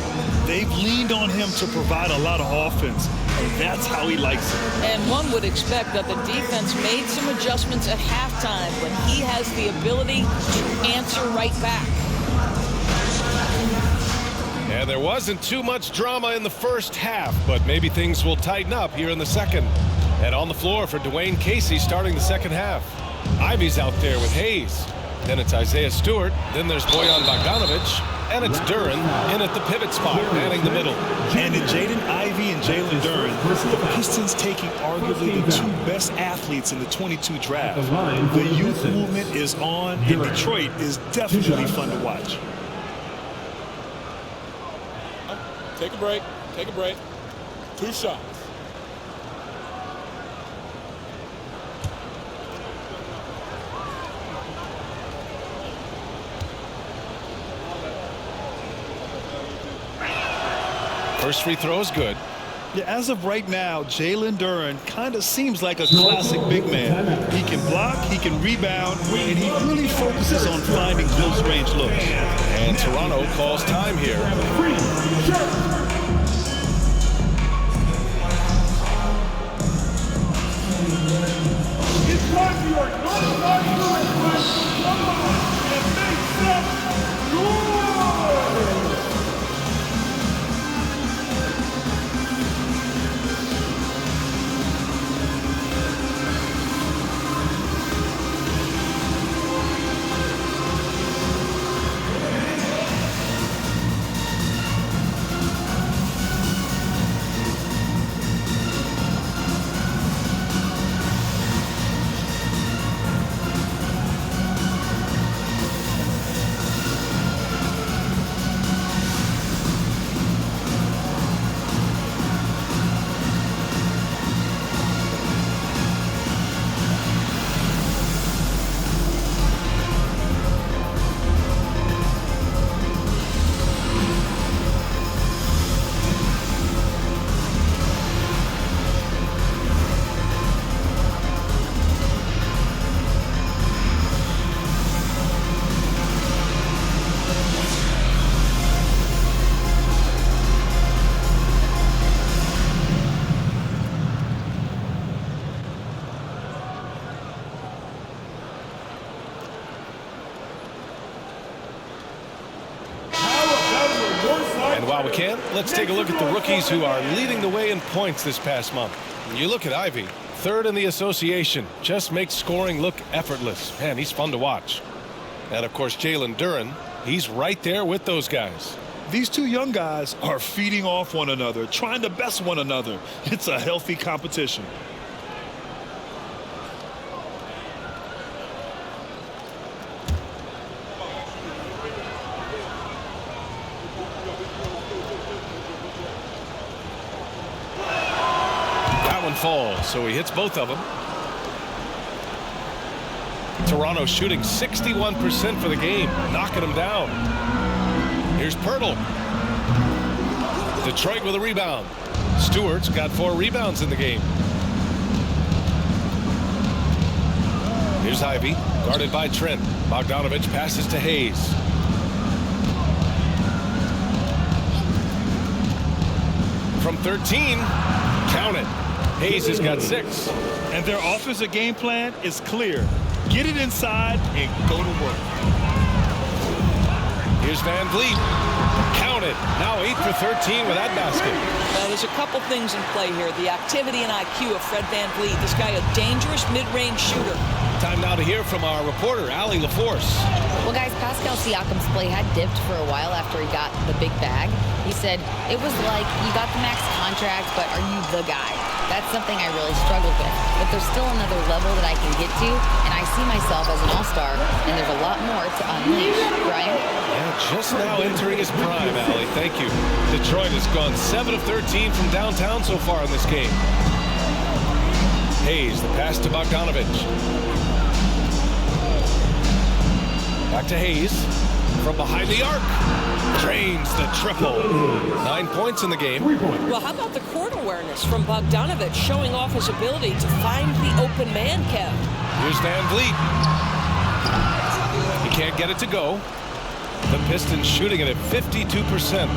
Speaker 4: They've leaned on him to provide a lot of offense, and that's how he likes it.
Speaker 6: And one would expect that the defense made some adjustments at halftime, but he has the ability to answer right back.
Speaker 3: And there wasn't too much drama in the first half, but maybe things will tighten up here in the second. And on the floor for Dwayne Casey starting the second half. Ivey's out there with Hayes. Then it's Isaiah Stewart. Then there's Bojan Bogdanovic. And it's Duren in at the pivot spot, manning the middle.
Speaker 4: And in Jaden, Ivey, and Jalen Duren, the Pistons taking arguably the two best athletes in the 22 draft. The youth movement is on, and Detroit is definitely fun to watch.
Speaker 8: Take a break. Take a break. 2 shots.
Speaker 3: First free throw is good.
Speaker 4: Yeah, as of right now, Jalen Duren kind of seems like a classic big man. He can block, he can rebound, and he really focuses on finding close-range looks.
Speaker 3: And Toronto calls time here.
Speaker 2: It's time for your Northside Bruins. Come on and make some noise!
Speaker 3: While we can, let's take a look at the rookies who are leading the way in points this past month. You look at Ivey, third in the association, just makes scoring look effortless. Man, he's fun to watch. And of course, Jalen Duren, he's right there with those guys.
Speaker 4: These two young guys are feeding off one another, trying to best one another. It's a healthy competition.
Speaker 3: Falls, so he hits both of them. Toronto shooting 61% for the game, knocking them down. Here's Pirtle. Detroit with a rebound. Stewart's got 4 rebounds in the game. Here's Ivey, guarded by Trent. Bogdanovic passes to Hayes. From 13, count it. Hayes has got 6.
Speaker 4: And their offensive game plan is clear. Get it inside and go to work.
Speaker 3: Here's Van Vliet. Count it. Now 8 for 13 with that basket.
Speaker 6: Now, there's a couple things in play here. The activity and IQ of Fred Van Vliet. This guy, a dangerous mid-range shooter.
Speaker 3: Time now to hear from our reporter, Allie LaForce.
Speaker 5: Well, guys, Pascal Siakam's play had dipped for a while after he got the big bag. He said, it was like, you got the max contract, but are you the guy? That's something I really struggled with. But there's still another level that I can get to, and I see myself as an all-star, and there's a lot more to unleash. Brian?
Speaker 3: Yeah, just now entering his prime, Allie. Thank you. Detroit has gone 7 of 13 from downtown so far in this game. Hayes, the pass to Bogdanovich. Back to Hayes. From behind the arc. Drains the triple. 9 points in the game.
Speaker 12: Well, how about the court awareness from Bogdanovich showing off his ability to find the open man, Kev?
Speaker 3: Here's Van Vliet. He can't get it to go. The Pistons shooting it at 52%.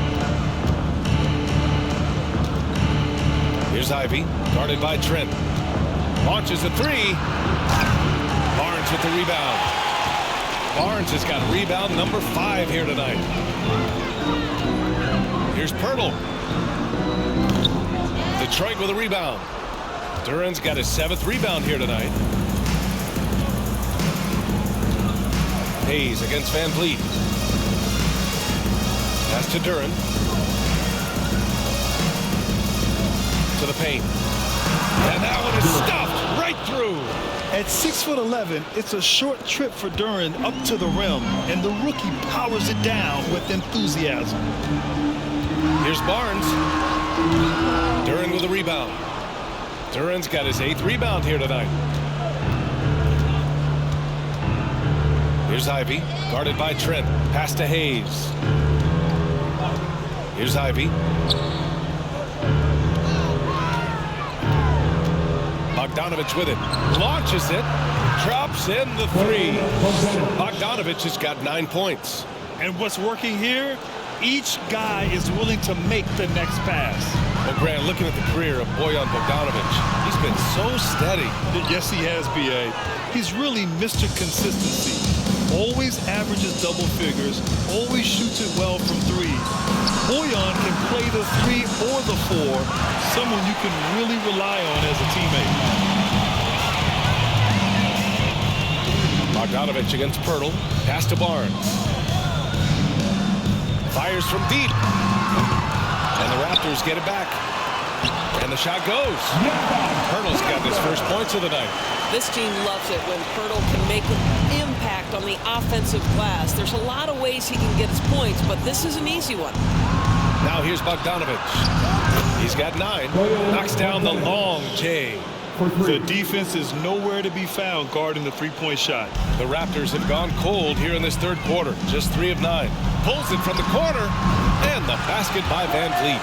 Speaker 3: Here's Ivey, guarded by Trent. Launches a three. Barnes with the rebound. Barnes has got rebound number 5 here tonight. Here's Pirtle. Detroit with a rebound. Duran's got his 7th rebound here tonight. Hayes against Van Vliet. Pass to Duran. To the paint. And that one is stuffed right through.
Speaker 4: At 6'11", it's a short trip for Duran up to the rim, and the rookie powers it down with enthusiasm.
Speaker 3: Here's Barnes. Duran with a rebound. Duran's got his 8th rebound here tonight. Here's Ivey, guarded by Trent. Pass to Hayes. Here's Ivey. Bogdanovich with it. Launches it. Drops in the 3. Bogdanovich has got 9 points.
Speaker 4: And what's working here? Each guy is willing to make the next pass.
Speaker 3: Well, Grant, looking at the career of Bojan Bogdanovich, he's been so steady.
Speaker 4: Yes, he has, B.A. He's really Mr. Consistency. Always averages double figures. Always shoots it well from 3. Bojan can play the 3 or the 4. Someone you can really rely on as a teammate.
Speaker 3: Bogdanovich against Pirtle. Pass to Barnes. Fires from deep. And the Raptors get it back. And the shot goes. Pirtle's got his first points of the night.
Speaker 12: This team loves it when Pirtle can make an impact on the offensive glass. There's a lot of ways he can get his points, but this is an easy one.
Speaker 3: Now here's Bogdanovich. He's got 9. Knocks down the long J.
Speaker 4: The defense is nowhere to be found guarding the three-point shot.
Speaker 3: The Raptors have gone cold here in this third quarter. Just 3 of 9. Pulls it from the corner. And the basket by Van Vliet.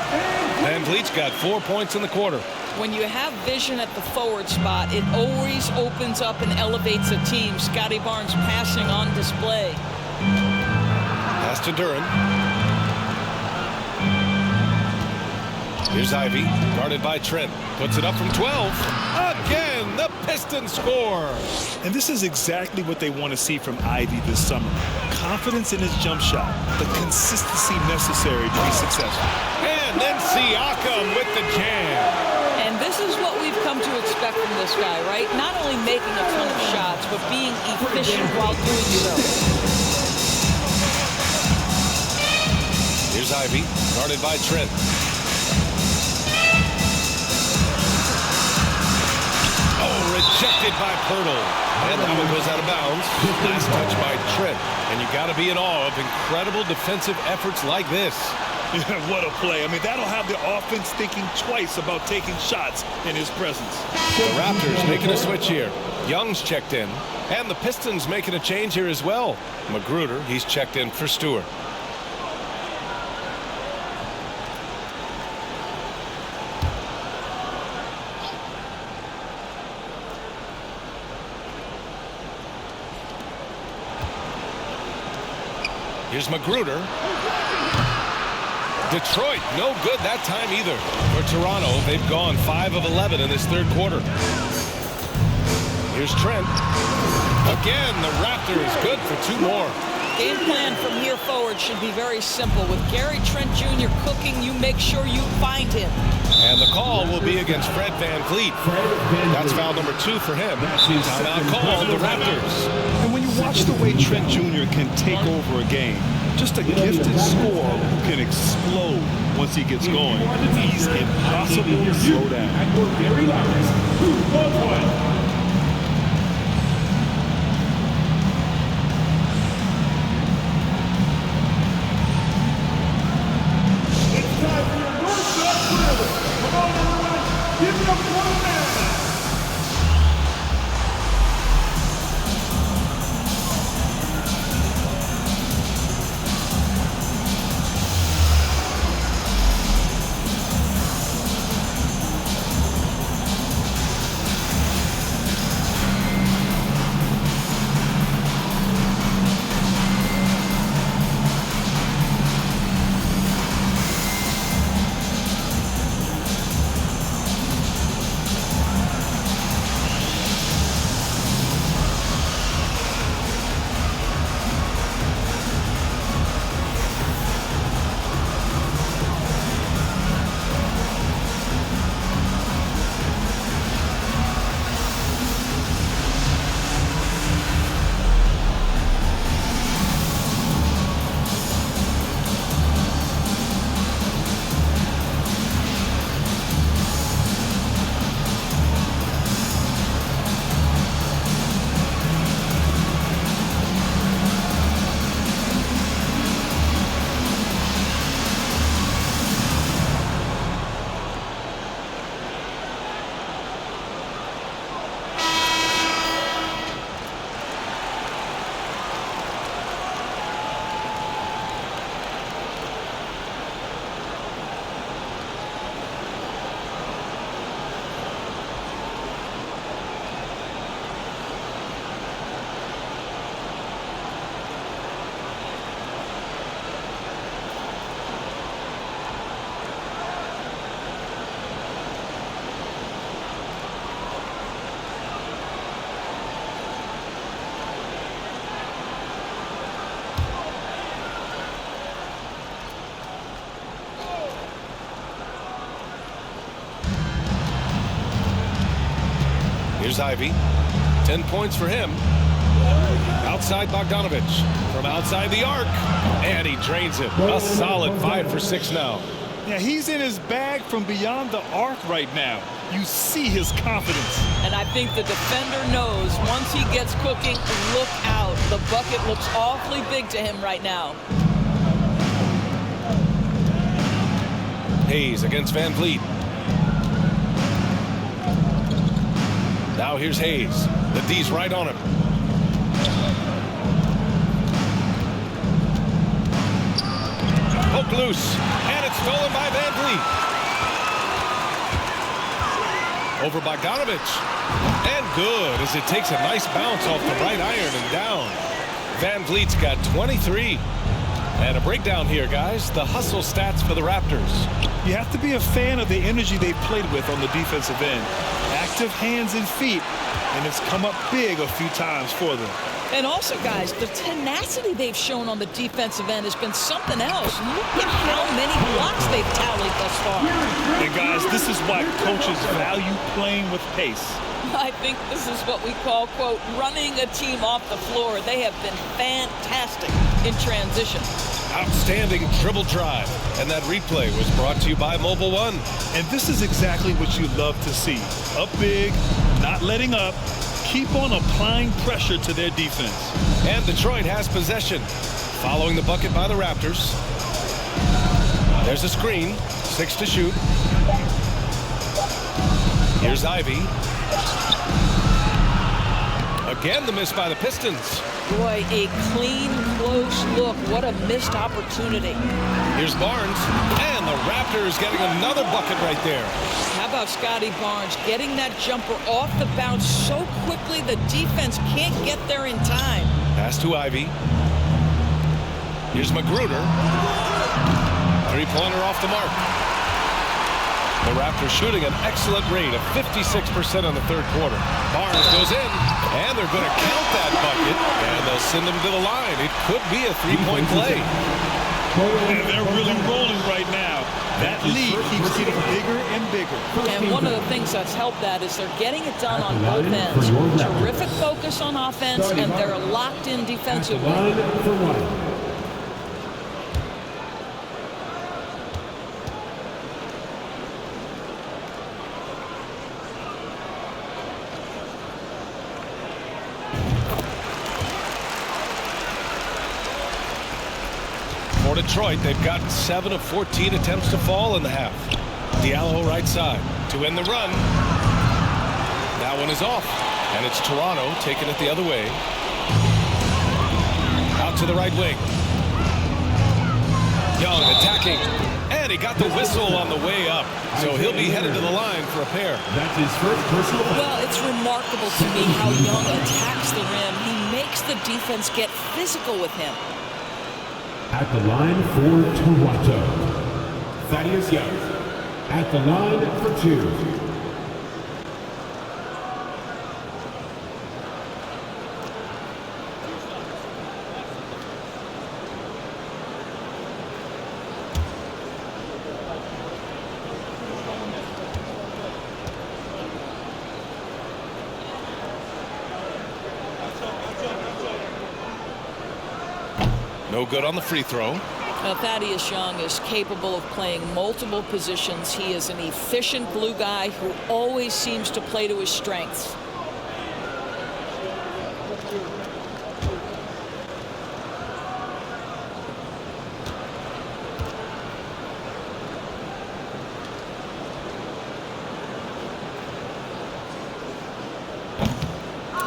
Speaker 3: Van Vliet's got 4 points in the quarter.
Speaker 6: When you have vision at the forward spot, it always opens up and elevates a team. Scotty Barnes passing on display.
Speaker 3: Pass to Duran. Here's Ivey, guarded by Trent. Puts it up from 12. Again, the Pistons score.
Speaker 4: And this is exactly what they want to see from Ivey this summer. Confidence in his jump shot. The consistency necessary to be successful.
Speaker 3: And then Siakam with the jam.
Speaker 6: And this is what we've come to expect from this guy, right? Not only making a ton of shots, but being efficient while doing so.
Speaker 3: Here's Ivey, guarded by Trent. Rejected by Pirtle. And that one goes out of bounds. Nice touch by Trent. And you got to be in awe of incredible defensive efforts like this.
Speaker 4: What a play. I mean, that'll have the offense thinking twice about taking shots in his presence.
Speaker 3: The Raptors making a switch here. Young's checked in. And the Pistons making a change here as well. Magruder, he's checked in for Stewart. Here's Magruder. Detroit, no good that time either. For Toronto, they've gone 5 of 11 in this third quarter. Here's Trent. Again, the Raptors good for 2 more.
Speaker 6: Game plan from here forward should be very simple. With Gary Trent Jr. cooking, you make sure you find him.
Speaker 3: And the call will be against Fred VanVleet. That's foul number 2 for him. Timeout call, the Raptors.
Speaker 4: And when you watch the way Trent Jr. can take over a game, just a gifted scorer who can explode once he gets going. He's impossible to slow down.
Speaker 3: Here's Ivey. 10 points for him. Outside Bogdanovich. From outside the arc. And he drains it. A solid 5 for 6 now.
Speaker 4: Yeah, he's in his bag from beyond the arc right now. You see his confidence.
Speaker 6: And I think the defender knows once he gets cooking, look out. The bucket looks awfully big to him right now.
Speaker 3: Hayes against VanVleet. Now here's Hayes. The D's right on him. Poked loose. And it's stolen by VanVleet. Over Bogdanovich. And good as it takes a nice bounce off the right iron and down. VanVleet's got 23. And a breakdown here, guys. The hustle stats for the Raptors.
Speaker 4: You have to be a fan of the energy they've played with on the defensive end. Active hands and feet, and it's come up big a few times for them.
Speaker 6: And also, guys, the tenacity they've shown on the defensive end has been something else. Look at how many blocks they've tallied thus far.
Speaker 4: And guys, this is why coaches value playing with pace.
Speaker 6: I think this is what we call, quote, running a team off the floor. They have been fantastic in transition.
Speaker 3: Outstanding dribble drive. And that replay was brought to you by Mobile One.
Speaker 4: And this is exactly what you love to see. Up big, not letting up. Keep on applying pressure to their defense.
Speaker 3: And Detroit has possession. Following the bucket by the Raptors. There's a screen. 6 to shoot. Here's Ivey. Again, the miss by the Pistons.
Speaker 6: Boy, a clean, close look. What a missed opportunity.
Speaker 3: Here's Barnes. And the Raptors getting another bucket right there.
Speaker 6: How about Scotty Barnes getting that jumper off the bounce so quickly the defense can't get there in time.
Speaker 3: Pass to Ivey. Here's Magruder. Three-pointer off the mark. The Raptors shooting an excellent rate of 56% on the third quarter. Barnes goes in, and they're going to count that bucket, and they'll send him to the line. It could be a three-point play.
Speaker 4: And they're really rolling right now. That lead keeps getting bigger and bigger.
Speaker 6: And one of the things that's helped that is they're getting it done on both ends. Terrific focus on offense, and they're locked in defensively.
Speaker 7: Line for one.
Speaker 3: For Detroit, they've got 7 of 14 attempts to fall in the half. Diallo right side to win the run. That one is off, and it's Toronto taking it the other way. Out to the right wing. Young attacking, and he got the whistle on the way up, so he'll be headed to the line for a pair.
Speaker 7: That's his first personal foul.
Speaker 6: Well, it's remarkable to me how Young attacks the rim. He makes the defense get physical with him.
Speaker 7: At the line for Toronto, Thaddeus Young. At the line for 2.
Speaker 3: No good on the free throw.
Speaker 6: Now, Thaddeus Young is capable of playing multiple positions. He is an efficient glue guy who always seems to play to his strengths.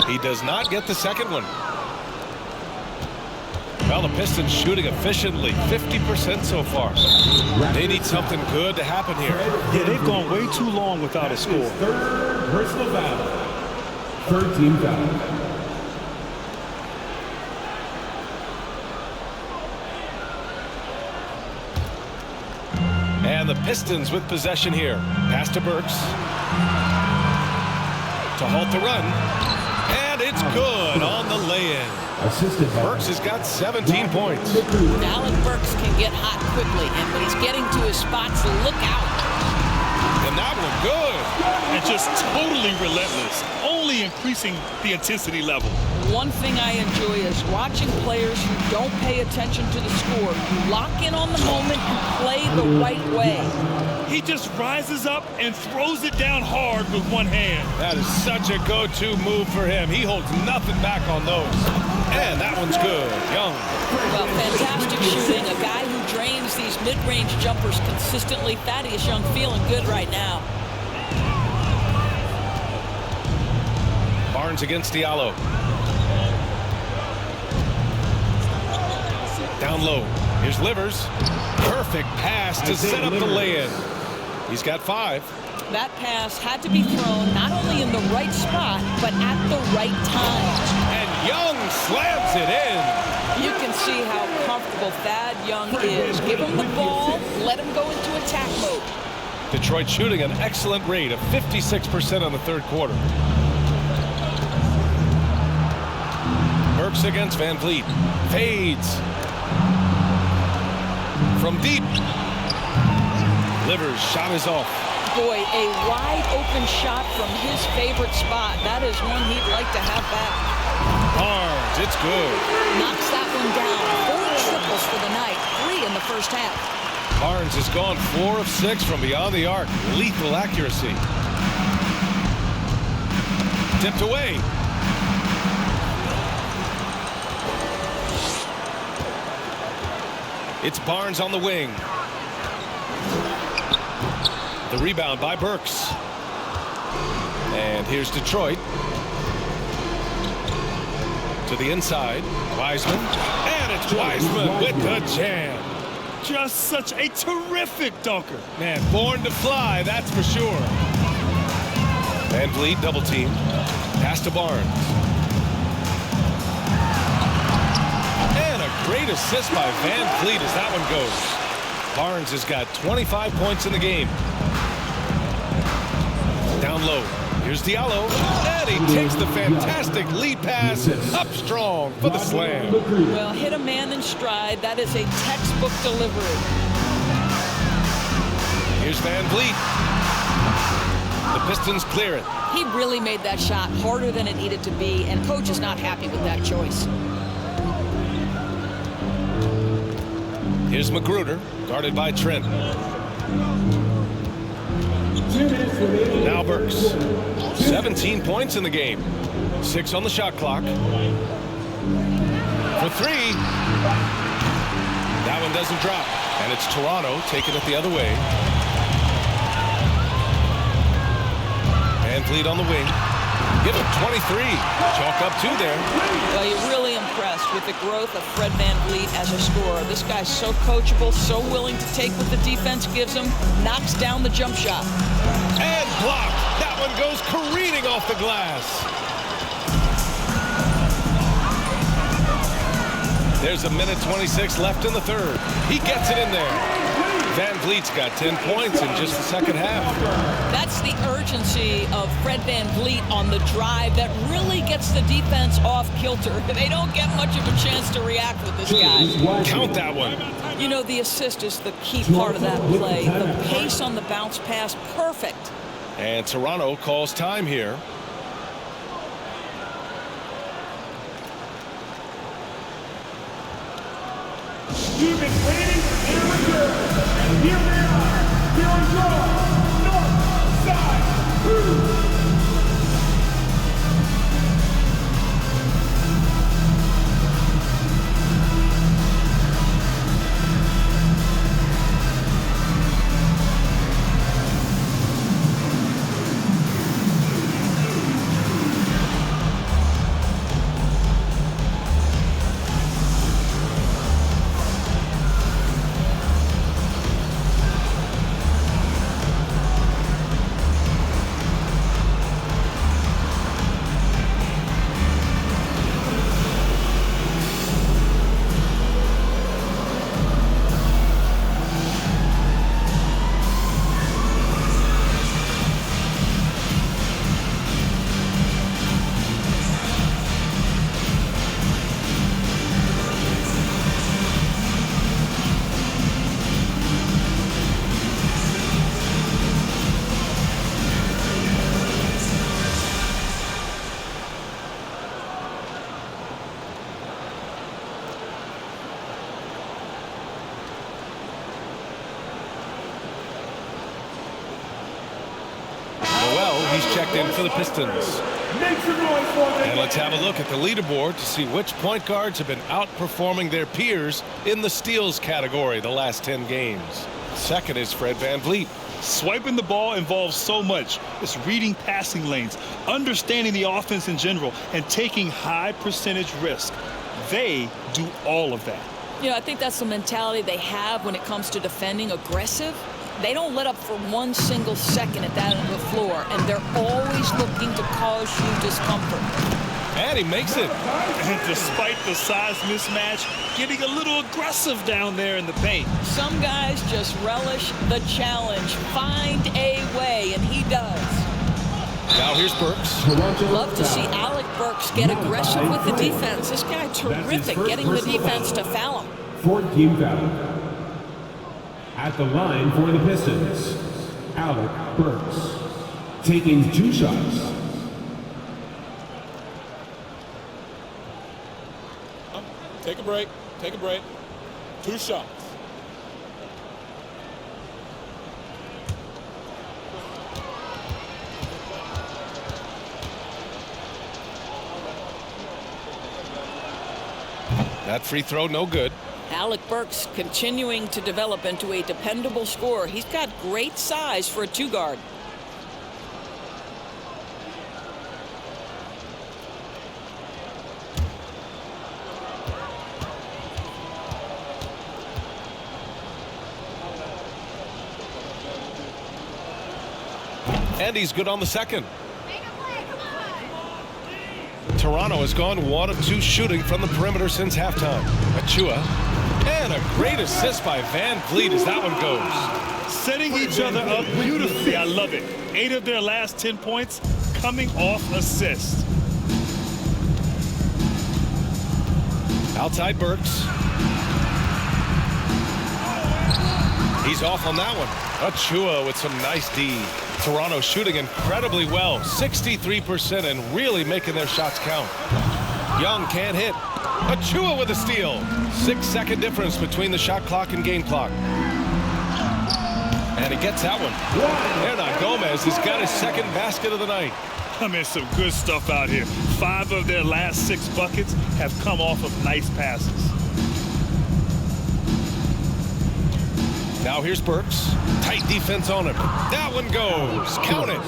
Speaker 3: He does not get the second one. Well, the Pistons shooting efficiently, 50% so far. They need something good to happen here.
Speaker 4: Yeah, they've gone way too long without a score.
Speaker 7: Third personal foul. Third team foul.
Speaker 3: And the Pistons with possession here. Pass to Burks. To halt the run. And it's good on the lay-in. Burks has got 17 points.
Speaker 6: Alec Burks can get hot quickly, and when he's getting to his spots, look out.
Speaker 3: And that one good.
Speaker 4: And just totally relentless, only increasing the intensity level.
Speaker 6: One thing I enjoy is watching players who don't pay attention to the score, who lock in on the moment and play the right way.
Speaker 4: He just rises up and throws it down hard with one hand.
Speaker 3: That is such a go-to move for him. He holds nothing back on those. And that one's good. Young.
Speaker 6: Well, fantastic shooting. A guy who drains these mid-range jumpers consistently. Thaddeus Young feeling good right now.
Speaker 3: Barnes against Diallo. Down low. Here's Livers. Perfect pass to set up the lay-in. He's got 5.
Speaker 6: That pass had to be thrown not only in the right spot, but at the right time.
Speaker 3: And Young slams it in.
Speaker 6: You can see how comfortable Thad Young is. Give him the ball, let him go into attack mode.
Speaker 3: Detroit shooting an excellent rate of 56% on the third quarter. Burks against Van Vliet. Fades. From deep. Livers shot is off.
Speaker 6: Boy, a wide open shot from his favorite spot. That is one he'd like to have back.
Speaker 3: Barnes, it's good.
Speaker 6: Knocks that one down. 4 triples for the night. 3 in the first half.
Speaker 3: Barnes has gone 4 of 6 from beyond the arc. Lethal accuracy. Tipped away. It's Barnes on the wing. The rebound by Burks. And here's Detroit. To the inside. Wiseman. And it's Wiseman with the jam.
Speaker 4: Just such a terrific dunker.
Speaker 3: Man, born to fly, that's for sure. Van Vliet double team. Pass to Barnes. And a great assist by Van Vliet as that one goes. Barnes has got 25 points in the game. Down low. Here's Diallo. And he takes the fantastic lead pass up strong for the slam.
Speaker 6: Well, hit a man in stride. That is a textbook delivery.
Speaker 3: Here's Van Vliet. The Pistons clear it.
Speaker 6: He really made that shot harder than it needed to be, and coach is not happy with that choice.
Speaker 3: Here's Magruder, guarded by Trent. Now Burks. 17 points in the game. 6 on the shot clock. For 3. That one doesn't drop. And it's Toronto taking it the other way. Van Vliet on the wing. Give him 23. Chalk up 2 there.
Speaker 6: Well, you're really impressed with the growth of Fred Van Vliet as a scorer. This guy's so coachable, so willing to take what the defense gives him, knocks down the jump shot.
Speaker 3: And blocked. That one goes careening off the glass. There's a minute 26 left in the third. He gets it in there. Van Vliet's got 10 points in just the second half.
Speaker 6: That's the urgency of Fred Van Vliet on the drive that really gets the defense off kilter. They don't get much of a chance to react with this guy.
Speaker 3: Count that one.
Speaker 6: You know, the assist is the key part of that play. The pace on the bounce pass, perfect.
Speaker 3: And Toronto calls time here.
Speaker 7: You've been waiting for their return, and here they are, your North Side Crew.
Speaker 3: He's checked in for the Pistons. And let's have a look at the leaderboard to see which point guards have been outperforming their peers in the steals category the last 10 games. Second is Fred Van Vliet.
Speaker 4: Swiping the ball involves so much. It's reading passing lanes, understanding the offense in general, and taking high percentage risk. They do all of that.
Speaker 6: You know, I think that's the mentality they have when it comes to defending, aggressive. They don't let up for one single second at that end of the floor, and they're always looking to cause you discomfort.
Speaker 3: And he makes it.
Speaker 4: And despite the size mismatch, getting a little aggressive down there in the paint.
Speaker 6: Some guys just relish the challenge, find a way, and he does.
Speaker 3: Now here's Burks.
Speaker 6: Love to see Alec Burks get aggressive with the defense. This guy terrific, getting the defense to foul him.
Speaker 7: 14 foul. At the line for the Pistons, Alec Burks, taking 2 shots.
Speaker 8: Take a break. Take a break. 2 shots.
Speaker 3: That free throw, no good.
Speaker 6: Alec Burks continuing to develop into a dependable scorer. He's got great size for a 2-guard.
Speaker 3: And he's good on the second. Toronto has gone 1 of 2 shooting from the perimeter since halftime. Achua. And a great assist by Van Vliet as that one goes.
Speaker 4: Setting each other up beautifully. I love it. 8 of their last 10 points coming off assists.
Speaker 3: Outside Burks. He's off on that one. Achua with some nice D. Toronto shooting incredibly well, 63%, and really making their shots count. Young can't hit. Achua with a steal. 6-second difference between the shot clock and game clock. And he gets that one. Hernan Gomez has got his second basket of the night.
Speaker 4: I mean, some good stuff out here. 5 of their last 6 buckets have come off of nice passes.
Speaker 3: Now here's Burks. Tight defense on him. That one goes. Count it.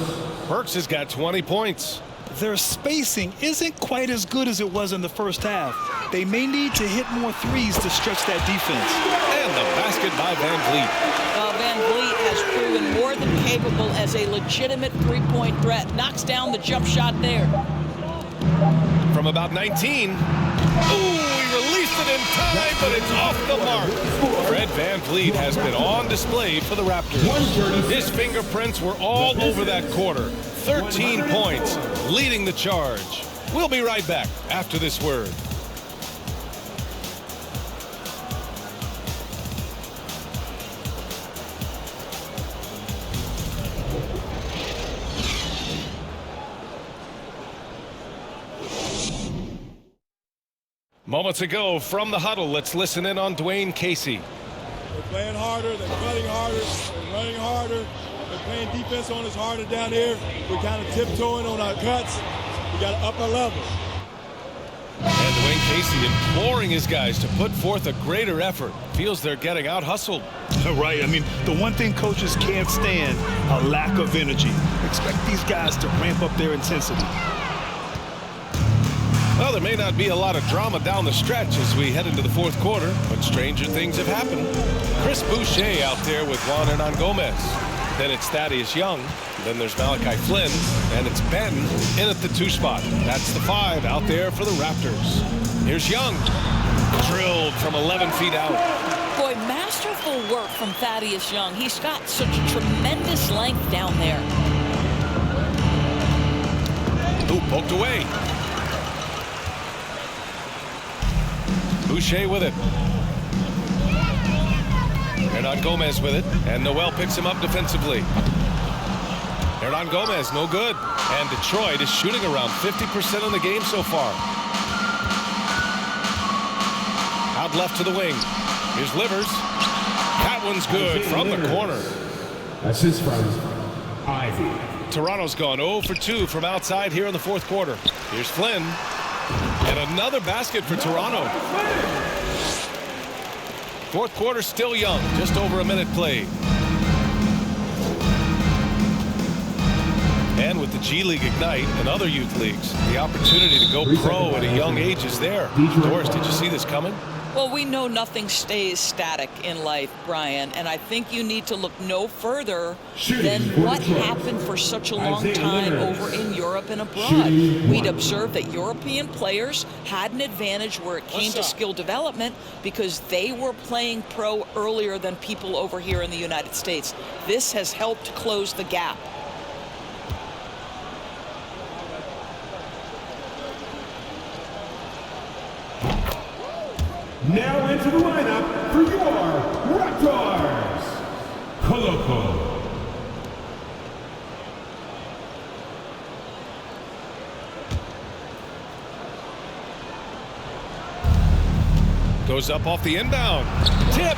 Speaker 3: Burks has got 20 points.
Speaker 4: Their spacing isn't quite as good as it was in the first half. They may need to hit more threes to stretch that defense.
Speaker 3: And the basket by Van Vliet.
Speaker 6: Van Vliet has proven more than capable as a legitimate three-point threat. Knocks down the jump shot there.
Speaker 3: From about 19. Ooh, he released it in time, but it's off the mark. Fred Van Vliet has been on display for the Raptors. His fingerprints were all over that quarter. 13 points, leading the charge. We'll be right back after this word. Moments ago from the huddle, let's listen in on Dwayne Casey.
Speaker 8: They're playing harder, they're cutting harder, they're running harder, they're playing defense on us harder down here. We're kind of tiptoeing on our cuts. We got to up our level.
Speaker 3: And Dwayne Casey imploring his guys to put forth a greater effort. Feels they're getting out hustled.
Speaker 4: Right. I mean, the one thing coaches can't stand, a lack of energy. Expect these guys to ramp up their intensity.
Speaker 3: Well, there may not be a lot of drama down the stretch as we head into the fourth quarter, but stranger things have happened. Chris Boucher out there with Juan Hernan Gomez. Then it's Thaddeus Young. Then there's Malachi Flynn. And it's Ben in at the 2 spot. That's the 5 out there for the Raptors. Here's Young. Drilled from 11 feet out.
Speaker 6: Boy, masterful work from Thaddeus Young. He's got such tremendous length down there.
Speaker 3: Ooh, poked away. Boucher with it. Hernan Gomez with it. And Noel picks him up defensively. Hernan Gomez, no good. And Detroit is shooting around 50% in the game so far. Out left to the wing. Here's Livers. That one's good from the corner.
Speaker 7: Assist from Ivey.
Speaker 3: Toronto's gone 0 for 2 from outside here in the fourth quarter. Here's Flynn. And another basket for Toronto. Fourth quarter still young, just over a minute played. And with the G League Ignite and other youth leagues, the opportunity to go pro at a young age is there. Doris, did you see this coming?
Speaker 6: Well, we know nothing stays static in life, Brian, and I think you need to look no further than what happened for such a long time over in Europe and abroad. We'd observed that European players had an advantage where it came to skill development because they were playing pro earlier than people over here in the United States. This has helped close the gap.
Speaker 7: Now into the lineup for your Raptors, Koloko.
Speaker 3: Goes up off the inbound. Tipped.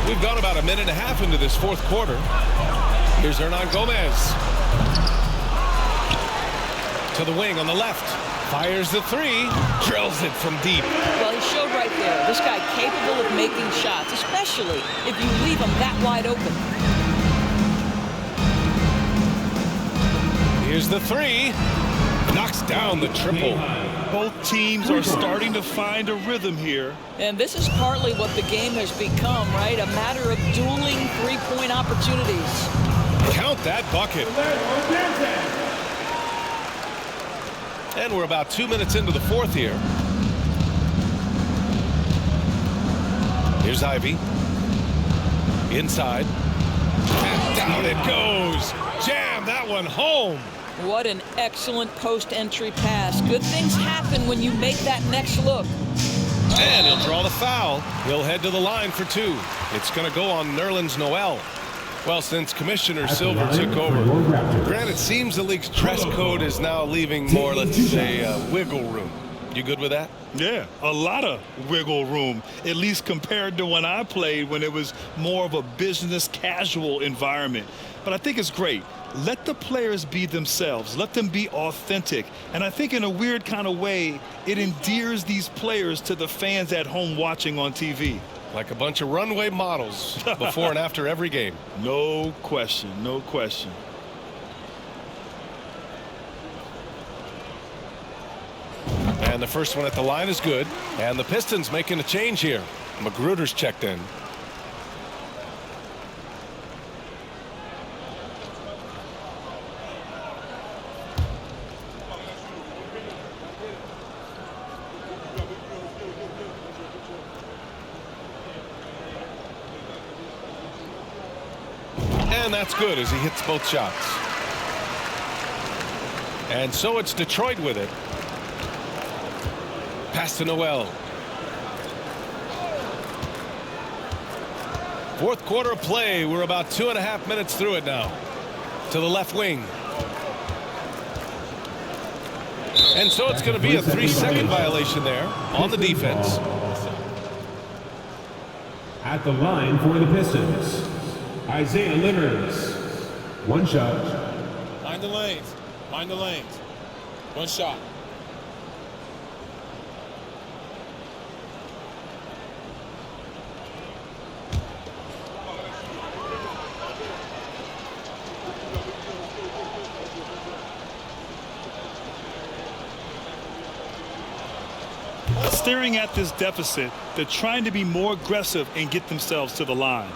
Speaker 3: We've gone about a minute and a half into this fourth quarter. Here's Hernan Gomez. To the wing on the left. Fires the 3, drills it from deep.
Speaker 6: Well, he showed right there. This guy capable of making shots, especially if you leave him that wide open.
Speaker 3: Here's the 3. Knocks down the triple.
Speaker 4: Both teams are starting to find a rhythm here.
Speaker 6: And this is partly what the game has become, right? A matter of dueling three-point opportunities.
Speaker 3: Count that bucket. And we're about 2 minutes into the fourth here. Here's Ivey. Inside. And down it goes. Jam that one home.
Speaker 6: What an excellent post-entry pass. Good things happen when you make that next look.
Speaker 3: And he'll draw the foul. He'll head to the line for 2. It's going to go on Nerlens Noel. Well, since Commissioner Silver took over, Grant, it seems the league's dress code is now leaving more, let's say, wiggle room. You good with that?
Speaker 4: Yeah, a lot of wiggle room, at least compared to when I played, when it was more of a business casual environment. But I think it's great. Let the players be themselves. Let them be authentic. And I think in a weird kind of way, it endears these players to the fans at home watching on TV.
Speaker 3: Like a bunch of runway models before and after every game.
Speaker 4: No question, no question.
Speaker 3: And the first one at the line is good. And the Pistons making a change here. Magruder's checked in. And that's good as he hits both shots. And so it's Detroit with it. Pass to Noel. Fourth quarter of play. We're about 2.5 minutes through it now. To the left wing. And so it's going to be a 3-second violation there on the defense.
Speaker 7: At the line for the Pistons, Isaiah Livers. 1 shot.
Speaker 13: Mind the lanes. Mind the lanes. 1 shot.
Speaker 4: Staring at this deficit, they're trying to be more aggressive and get themselves to the line.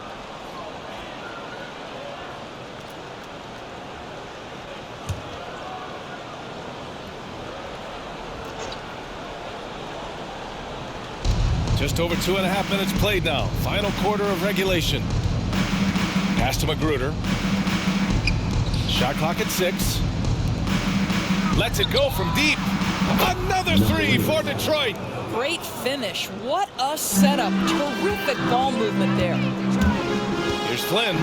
Speaker 3: Just over 2.5 minutes played now. Final quarter of regulation. Pass to Magruder. Shot clock at 6. Lets it go from deep. Another 3 for Detroit.
Speaker 6: Great finish. What a setup. Terrific ball movement there.
Speaker 3: Here's Flynn.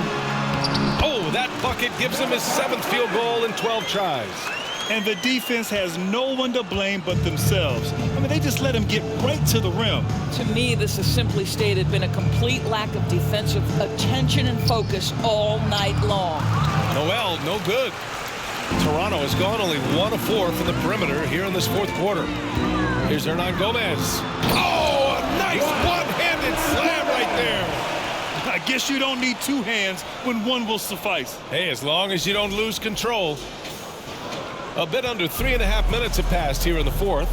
Speaker 3: Oh, that bucket gives him his 7th field goal in 12 tries.
Speaker 4: And the defense has no one to blame but themselves. I mean, they just let him get right to the rim.
Speaker 6: To me, this has simply stated been a complete lack of defensive attention and focus all night long.
Speaker 3: Noel, no good. Toronto has gone only 1 of 4 from the perimeter here in this fourth quarter. Here's Hernan Gomez. Oh, a nice one-handed slam right there.
Speaker 4: I guess you don't need 2 hands when 1 will suffice.
Speaker 3: Hey, as long as you don't lose control. A bit under 3.5 minutes have passed here in the fourth.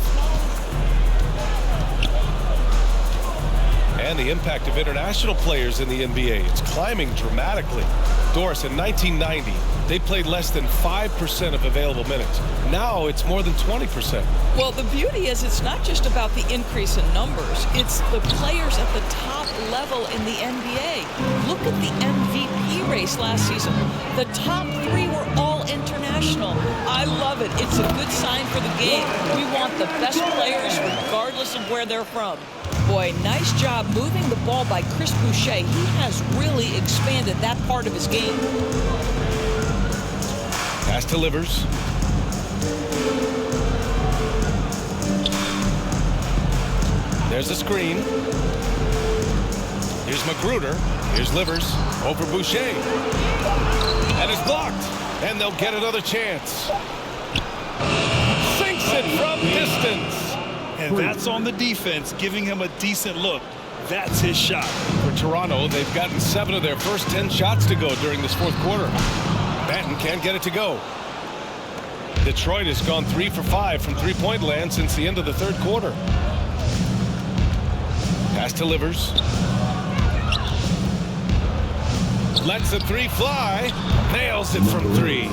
Speaker 3: And the impact of international players in the NBA, it's climbing dramatically. Doris, in 1990, they played less than 5% of available minutes. Now it's more than 20%.
Speaker 6: Well, the beauty is it's not just about the increase in numbers. It's the players at the top level in the NBA. Look at the MVP race last season. The top 3 were all international. I love it. It's a good sign for the game. We want the best players regardless of where they're from. Boy, nice job moving the ball by Chris Boucher. He has really expanded that part of his game.
Speaker 3: Pass to Livers. There's a screen. Here's Magruder. Here's Livers over Boucher. And it's blocked. And they'll get another chance. Sinks it from distance.
Speaker 4: And that's on the defense, giving him a decent look. That's his shot.
Speaker 3: For Toronto, they've gotten 7 of their first 10 shots to go during this fourth quarter. Banton can't get it to go. Detroit has gone 3 for 5 from three-point land since the end of the third quarter. Pass to Livers. Lets the 3 fly. Nails it from 3.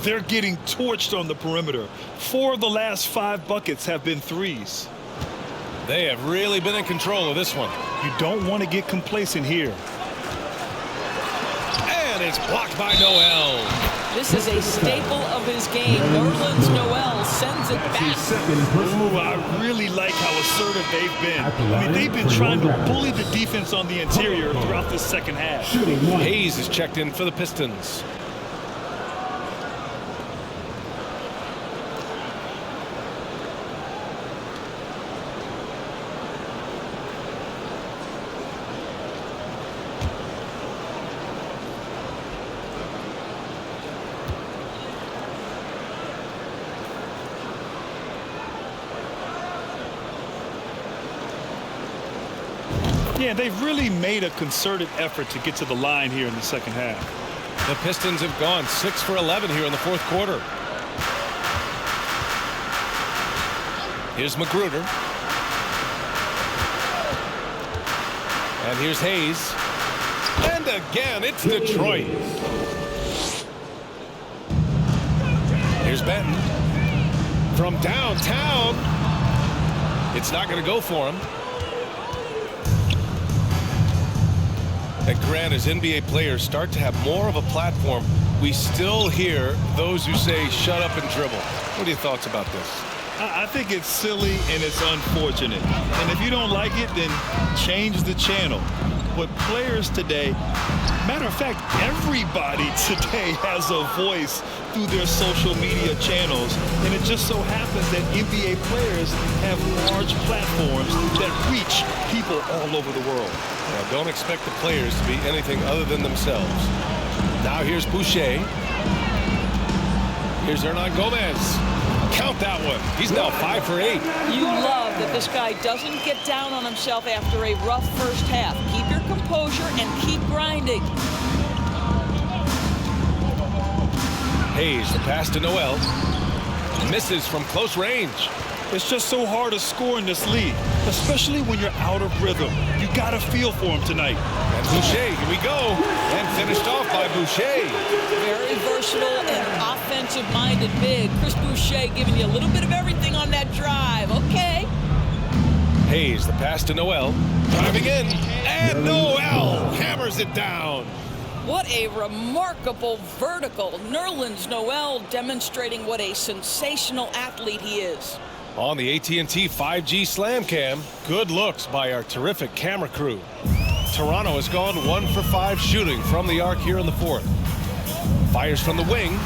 Speaker 4: They're getting torched on the perimeter. 4 of the last 5 buckets have been 3s.
Speaker 3: They have really been in control of this one.
Speaker 4: You don't want to get complacent here.
Speaker 3: And it's blocked by Noel.
Speaker 6: This is a staple of his game. Nerlens Noel sends it back.
Speaker 4: Ooh, I really like how assertive they've been. I mean, they've been trying to bully the defense on the interior throughout this second half.
Speaker 3: Hayes is checked in for the Pistons.
Speaker 4: Yeah, they've really made a concerted effort to get to the line here in the second half.
Speaker 3: The Pistons have gone 6 for 11 here in the fourth quarter. Here's Magruder. And here's Hayes. And again, it's Detroit. Here's Benton. From downtown. It's not going to go for him. And Grant, as NBA players start to have more of a platform, we still hear those who say, shut up and dribble. What are your thoughts about this?
Speaker 4: I think it's silly and it's unfortunate. And if you don't like it, then change the channel. But players today, matter of fact, everybody today has a voice through their social media channels. And it just so happens that NBA players have large platforms that reach people all over the world.
Speaker 3: Now, don't expect the players to be anything other than themselves. Now here's Boucher. Here's Hernan Gomez. Count that one. He's now 5 for 8.
Speaker 6: You love that this guy doesn't get down on himself after a rough first half. Keep your composure and keep grinding.
Speaker 3: Hayes, the pass to Noel. Misses from close range.
Speaker 4: It's just so hard to score in this league, especially when you're out of rhythm. You got to feel for him tonight.
Speaker 3: And Boucher, here we go. And finished off by Boucher.
Speaker 6: Very versatile and offensive-minded big. Chris Boucher giving you a little bit of everything on that drive. Okay.
Speaker 3: Hayes, the pass to Noel. Driving in. And Noel hammers it down.
Speaker 6: What a remarkable vertical. Nerlens Noel demonstrating what a sensational athlete he is.
Speaker 3: On the AT&T 5G Slam Cam, good looks by our terrific camera crew. Toronto has gone 1 for 5 shooting from the arc here in the fourth. Fires from the wing.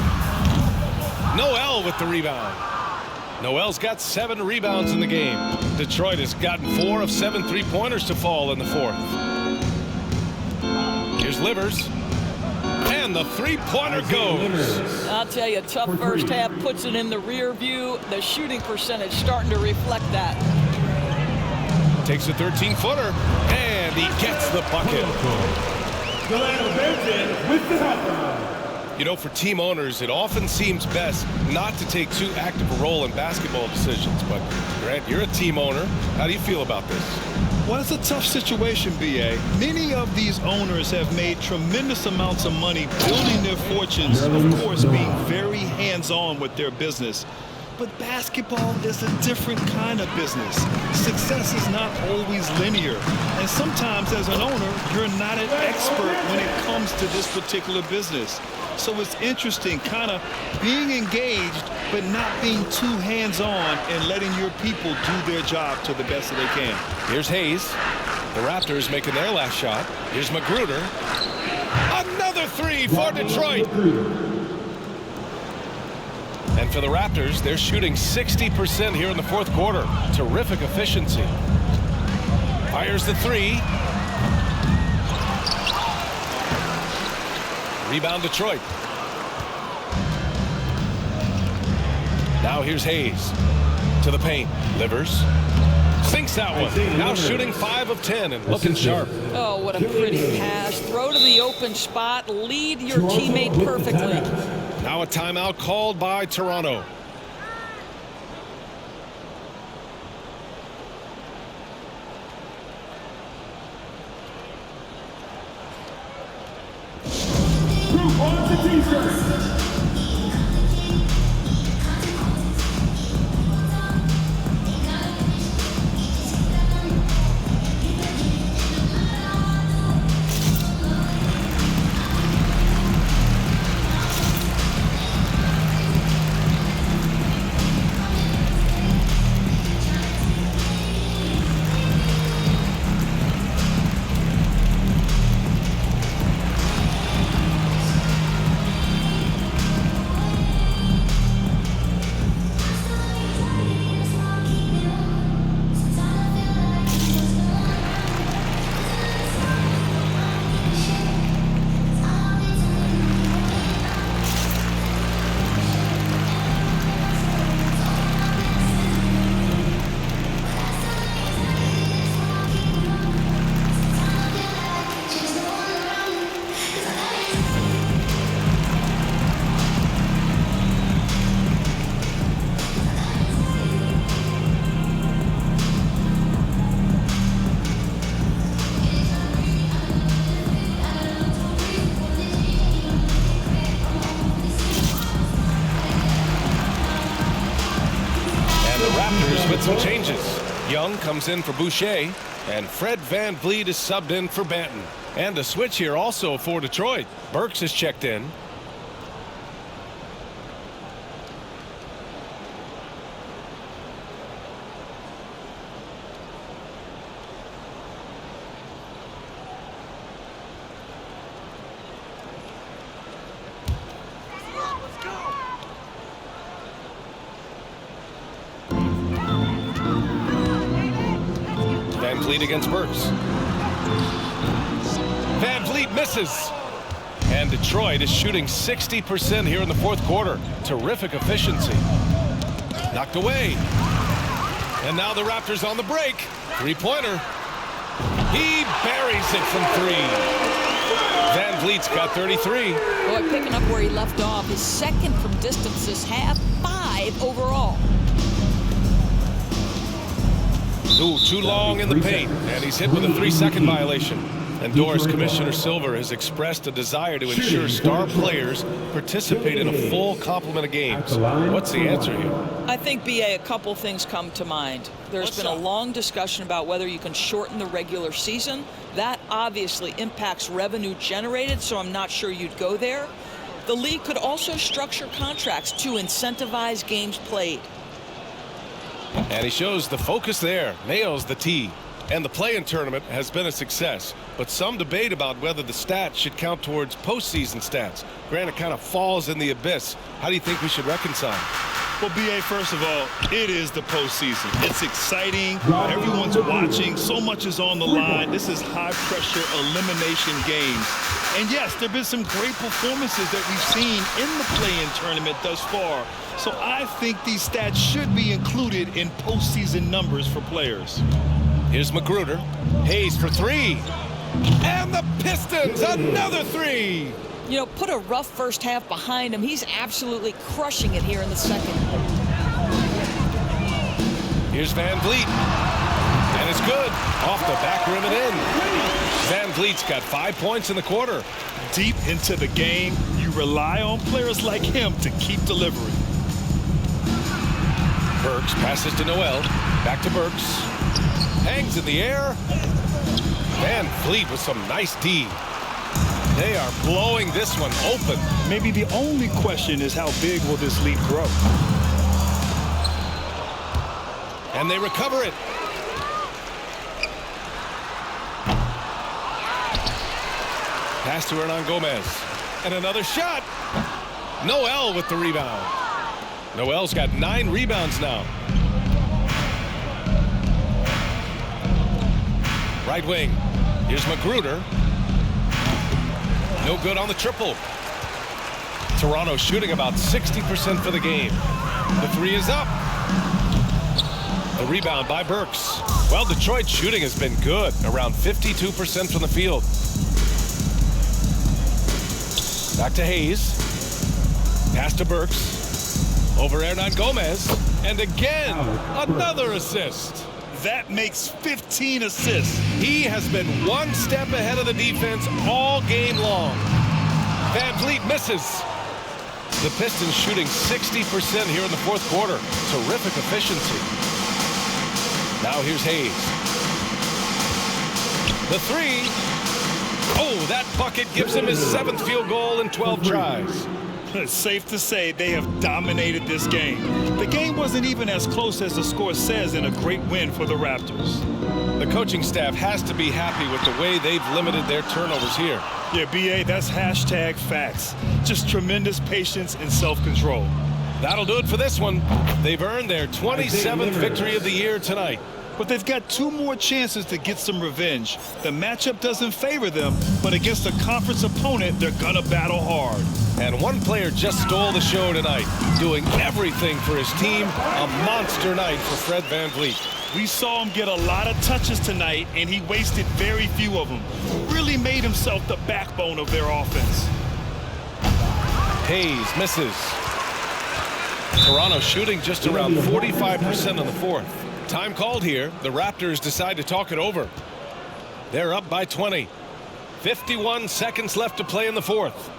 Speaker 3: Noel with the rebound. Noel's got 7 rebounds in the game. Detroit has gotten 4 of 7 3-pointers to fall in the fourth. Here's Livers. And the three-pointer goes.
Speaker 6: I'll tell you, tough first half puts it in the rear view. The shooting percentage starting to reflect that.
Speaker 3: Takes a 13-footer, and he gets the bucket. You know, for team owners, it often seems best not to take too active a role in basketball decisions. But, Grant, you're a team owner. How do you feel about this?
Speaker 4: Well, it's a tough situation, B.A. Many of these owners have made tremendous amounts of money building their fortunes, of course, being very hands-on with their business. But basketball is a different kind of business. Success is not always linear. And sometimes as an owner, you're not an expert when it comes to this particular business. So it's interesting kind of being engaged, but not being too hands-on and letting your people do their job to the best that they can.
Speaker 3: Here's Hayes. The Raptors making their last shot. Here's Magruder. Another 3 for Detroit. And for the Raptors, they're shooting 60% here in the fourth quarter. Terrific efficiency. Fires the 3. Rebound Detroit. Now here's Hayes to the paint. Livers sinks that one. Now shooting 5 of 10 and looking sharp.
Speaker 6: Oh, what a pretty pass. Throw to the open spot. Lead your teammate perfectly.
Speaker 3: Now a timeout called by Toronto. some changes. Young comes in for Boucher, and Fred VanVleet is subbed in for Banton. And a switch here also for Detroit. Burks is checked in. VanVleet against Burks. VanVleet misses. And Detroit is shooting 60% here in the fourth quarter. Terrific efficiency. Knocked away. And now the Raptors on the break. Three-pointer. He buries it from three. VanVleet's got 33.
Speaker 6: Boy, picking up where he left off. His second from distance this half, 5 overall.
Speaker 3: Ooh, too long in the paint, and he's hit with a 3-second violation. And Doris, Commissioner Silver has expressed a desire to ensure star players participate in a full complement of games. What's the answer here?
Speaker 6: I think, BA, a couple things come to mind. There's been a long discussion about whether you can shorten the regular season. That obviously impacts revenue generated, so I'm not sure you'd go there. The league could also structure contracts to incentivize games played.
Speaker 3: And he shows the focus there, nails the tee. And the play-in tournament has been a success, but some debate about whether the stats should count towards postseason stats. Grant, it kind of falls in the abyss. How do you think we should reconcile?
Speaker 4: Well, BA, first of all, it is the postseason. It's exciting. Everyone's watching. So much is on the line. This is high-pressure elimination games. And yes, there have been some great performances that we've seen in the play-in tournament thus far. So I think these stats should be included in postseason numbers for players.
Speaker 3: Here's Magruder. Hayes for three. And the Pistons, another three.
Speaker 6: You know, put a rough first half behind him. He's absolutely crushing it here in the second.
Speaker 3: Here's VanVleet. And it's good. Off the back rim and in. VanVleet's got 5 points in the quarter.
Speaker 4: Deep into the game, you rely on players like him to keep delivering.
Speaker 3: Burks passes to Noel. Back to Burks. Hangs in the air. VanVleet with some nice D. They are blowing this one open.
Speaker 4: Maybe the only question is how big will this lead grow?
Speaker 3: And they recover it. Pass to Hernan Gomez. And another shot. Noel with the rebound. Noel's got 9 rebounds now. Right wing. Here's Magruder. No good on the triple. Toronto shooting about 60% for the game. The three is up. The rebound by Burks. Well, Detroit's shooting has been good, around 52% from the field. Back to Hayes. Pass to Burks. Over Hernan Gomez. And again, another assist.
Speaker 4: That makes 15 assists.
Speaker 3: He has been one step ahead of the defense all game long. VanVleet misses. The Pistons shooting 60% here in the fourth quarter. Terrific efficiency. Now here's Hayes. The three. Oh, that bucket gives him his 7th field goal in 12 tries.
Speaker 4: It's safe to say they have dominated this game. The game wasn't even as close as the score says in a great win for the Raptors.
Speaker 3: The coaching staff has to be happy with the way they've limited their turnovers here.
Speaker 4: Yeah, BA, that's hashtag facts. Just tremendous patience and self-control.
Speaker 3: That'll do it for this one. They've earned their 27th victory of the year tonight.
Speaker 4: But they've got 2 more chances to get some revenge. The matchup doesn't favor them, but against a conference opponent, they're gonna battle hard.
Speaker 3: And one player just stole the show tonight, doing everything for his team. A monster night for Fred VanVleet.
Speaker 4: We saw him get a lot of touches tonight, and he wasted very few of them. Really made himself the backbone of their offense.
Speaker 3: Hayes misses. Toronto shooting just around 45% in the fourth. Time called here. The Raptors decide to talk it over. They're up by 20. 51 seconds left to play in the fourth.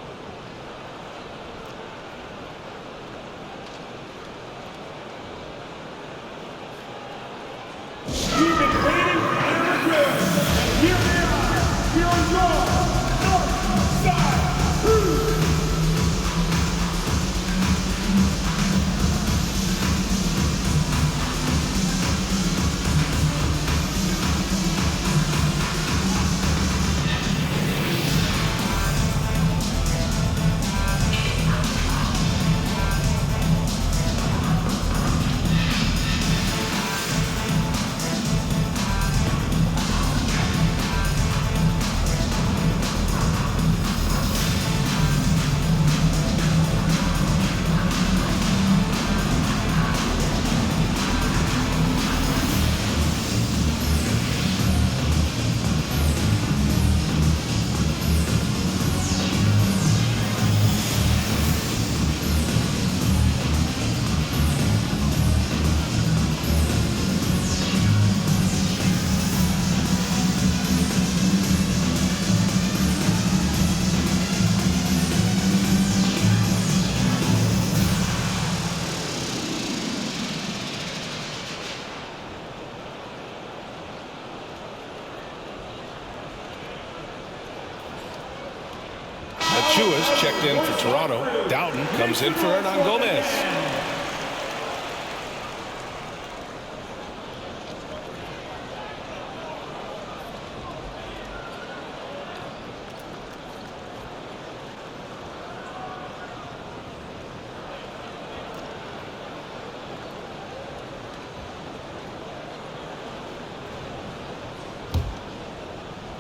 Speaker 3: Chua's checked in for Toronto. Doughton comes in for Hernan Gomez.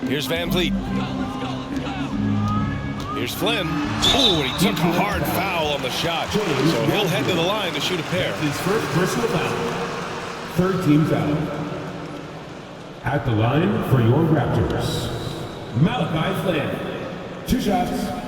Speaker 3: Here's Van Vliet. Here's Flynn. Oh, he took a hard foul on the shot. So he'll head to the line to shoot a pair.
Speaker 7: His first personal foul. Third team foul. At the line for your Raptors, Malachi Flynn. 2 shots.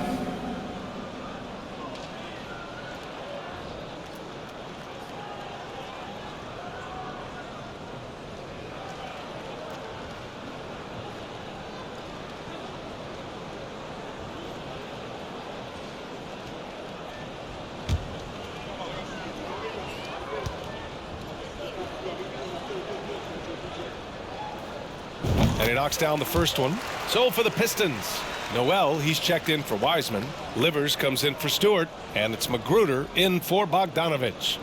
Speaker 3: And he knocks down the first one. So for the Pistons, Noel, he's checked in for Wiseman. Livers comes in for Stewart. And it's Magruder in for Bogdanovich.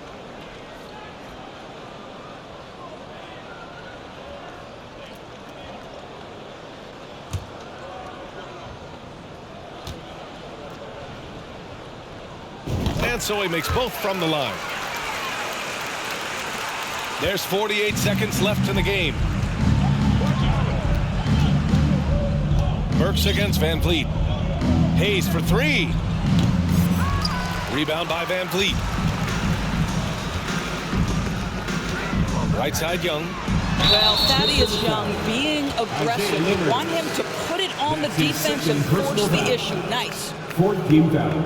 Speaker 3: And so he makes both from the line. There's 48 seconds left in the game. Burks against Van Vliet. Hayes for 3. Rebound by Van Vliet. Right side Young.
Speaker 6: Well, Thaddeus Young being aggressive. You want him to put it on the defense and force the issue. Nice.
Speaker 7: Fourth team foul.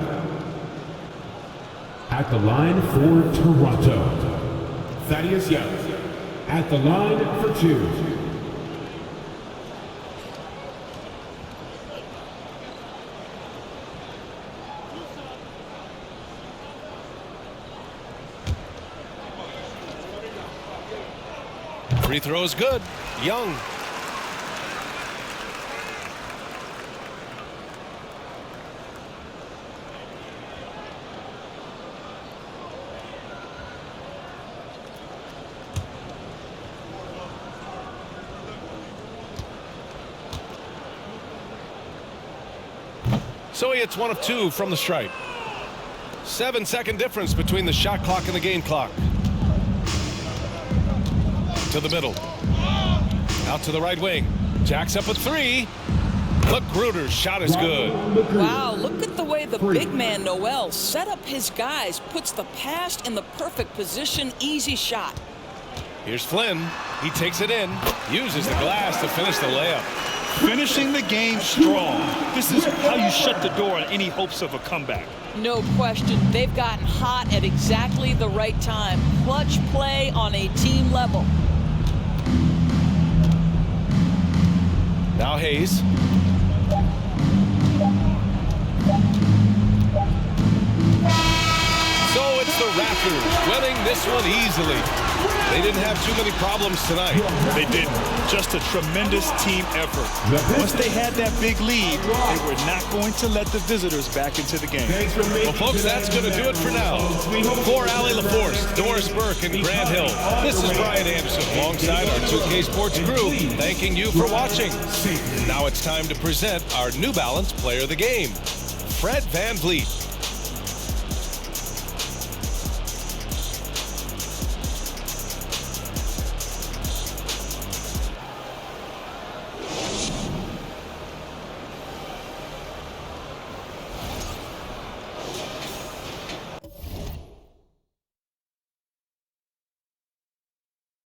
Speaker 7: At the line for Toronto, Thaddeus Young. At the line for 2.
Speaker 3: Free throw is good. Young. So he hits 1 of 2 from the stripe. 7-second difference between the shot clock and the game clock. To the middle. Out to the right wing. Jacks up a 3. Magruder's shot is good.
Speaker 6: Wow, look at the way the big man Noel set up his guys. Puts the pass in the perfect position. Easy shot.
Speaker 3: Here's Flynn. He takes it in. Uses the glass to finish the layup.
Speaker 4: Finishing the game strong. This is how you shut the door on any hopes of a comeback.
Speaker 6: No question. They've gotten hot at exactly the right time. Clutch play on a team level.
Speaker 3: Now Hayes. So it's the Raptors winning this one easily. They didn't have too many problems tonight.
Speaker 4: They didn't. Just a tremendous team effort. Once they had that big lead, they were not going to let the visitors back into the game.
Speaker 3: Well, folks, that's going to do it for now. For Allie LaForce, Doris Burke, and Grant Hill, this is Brian Anderson alongside our 2K Sports crew, thanking you for watching. Now it's time to present our New Balance Player of the Game, Fred Van Vliet.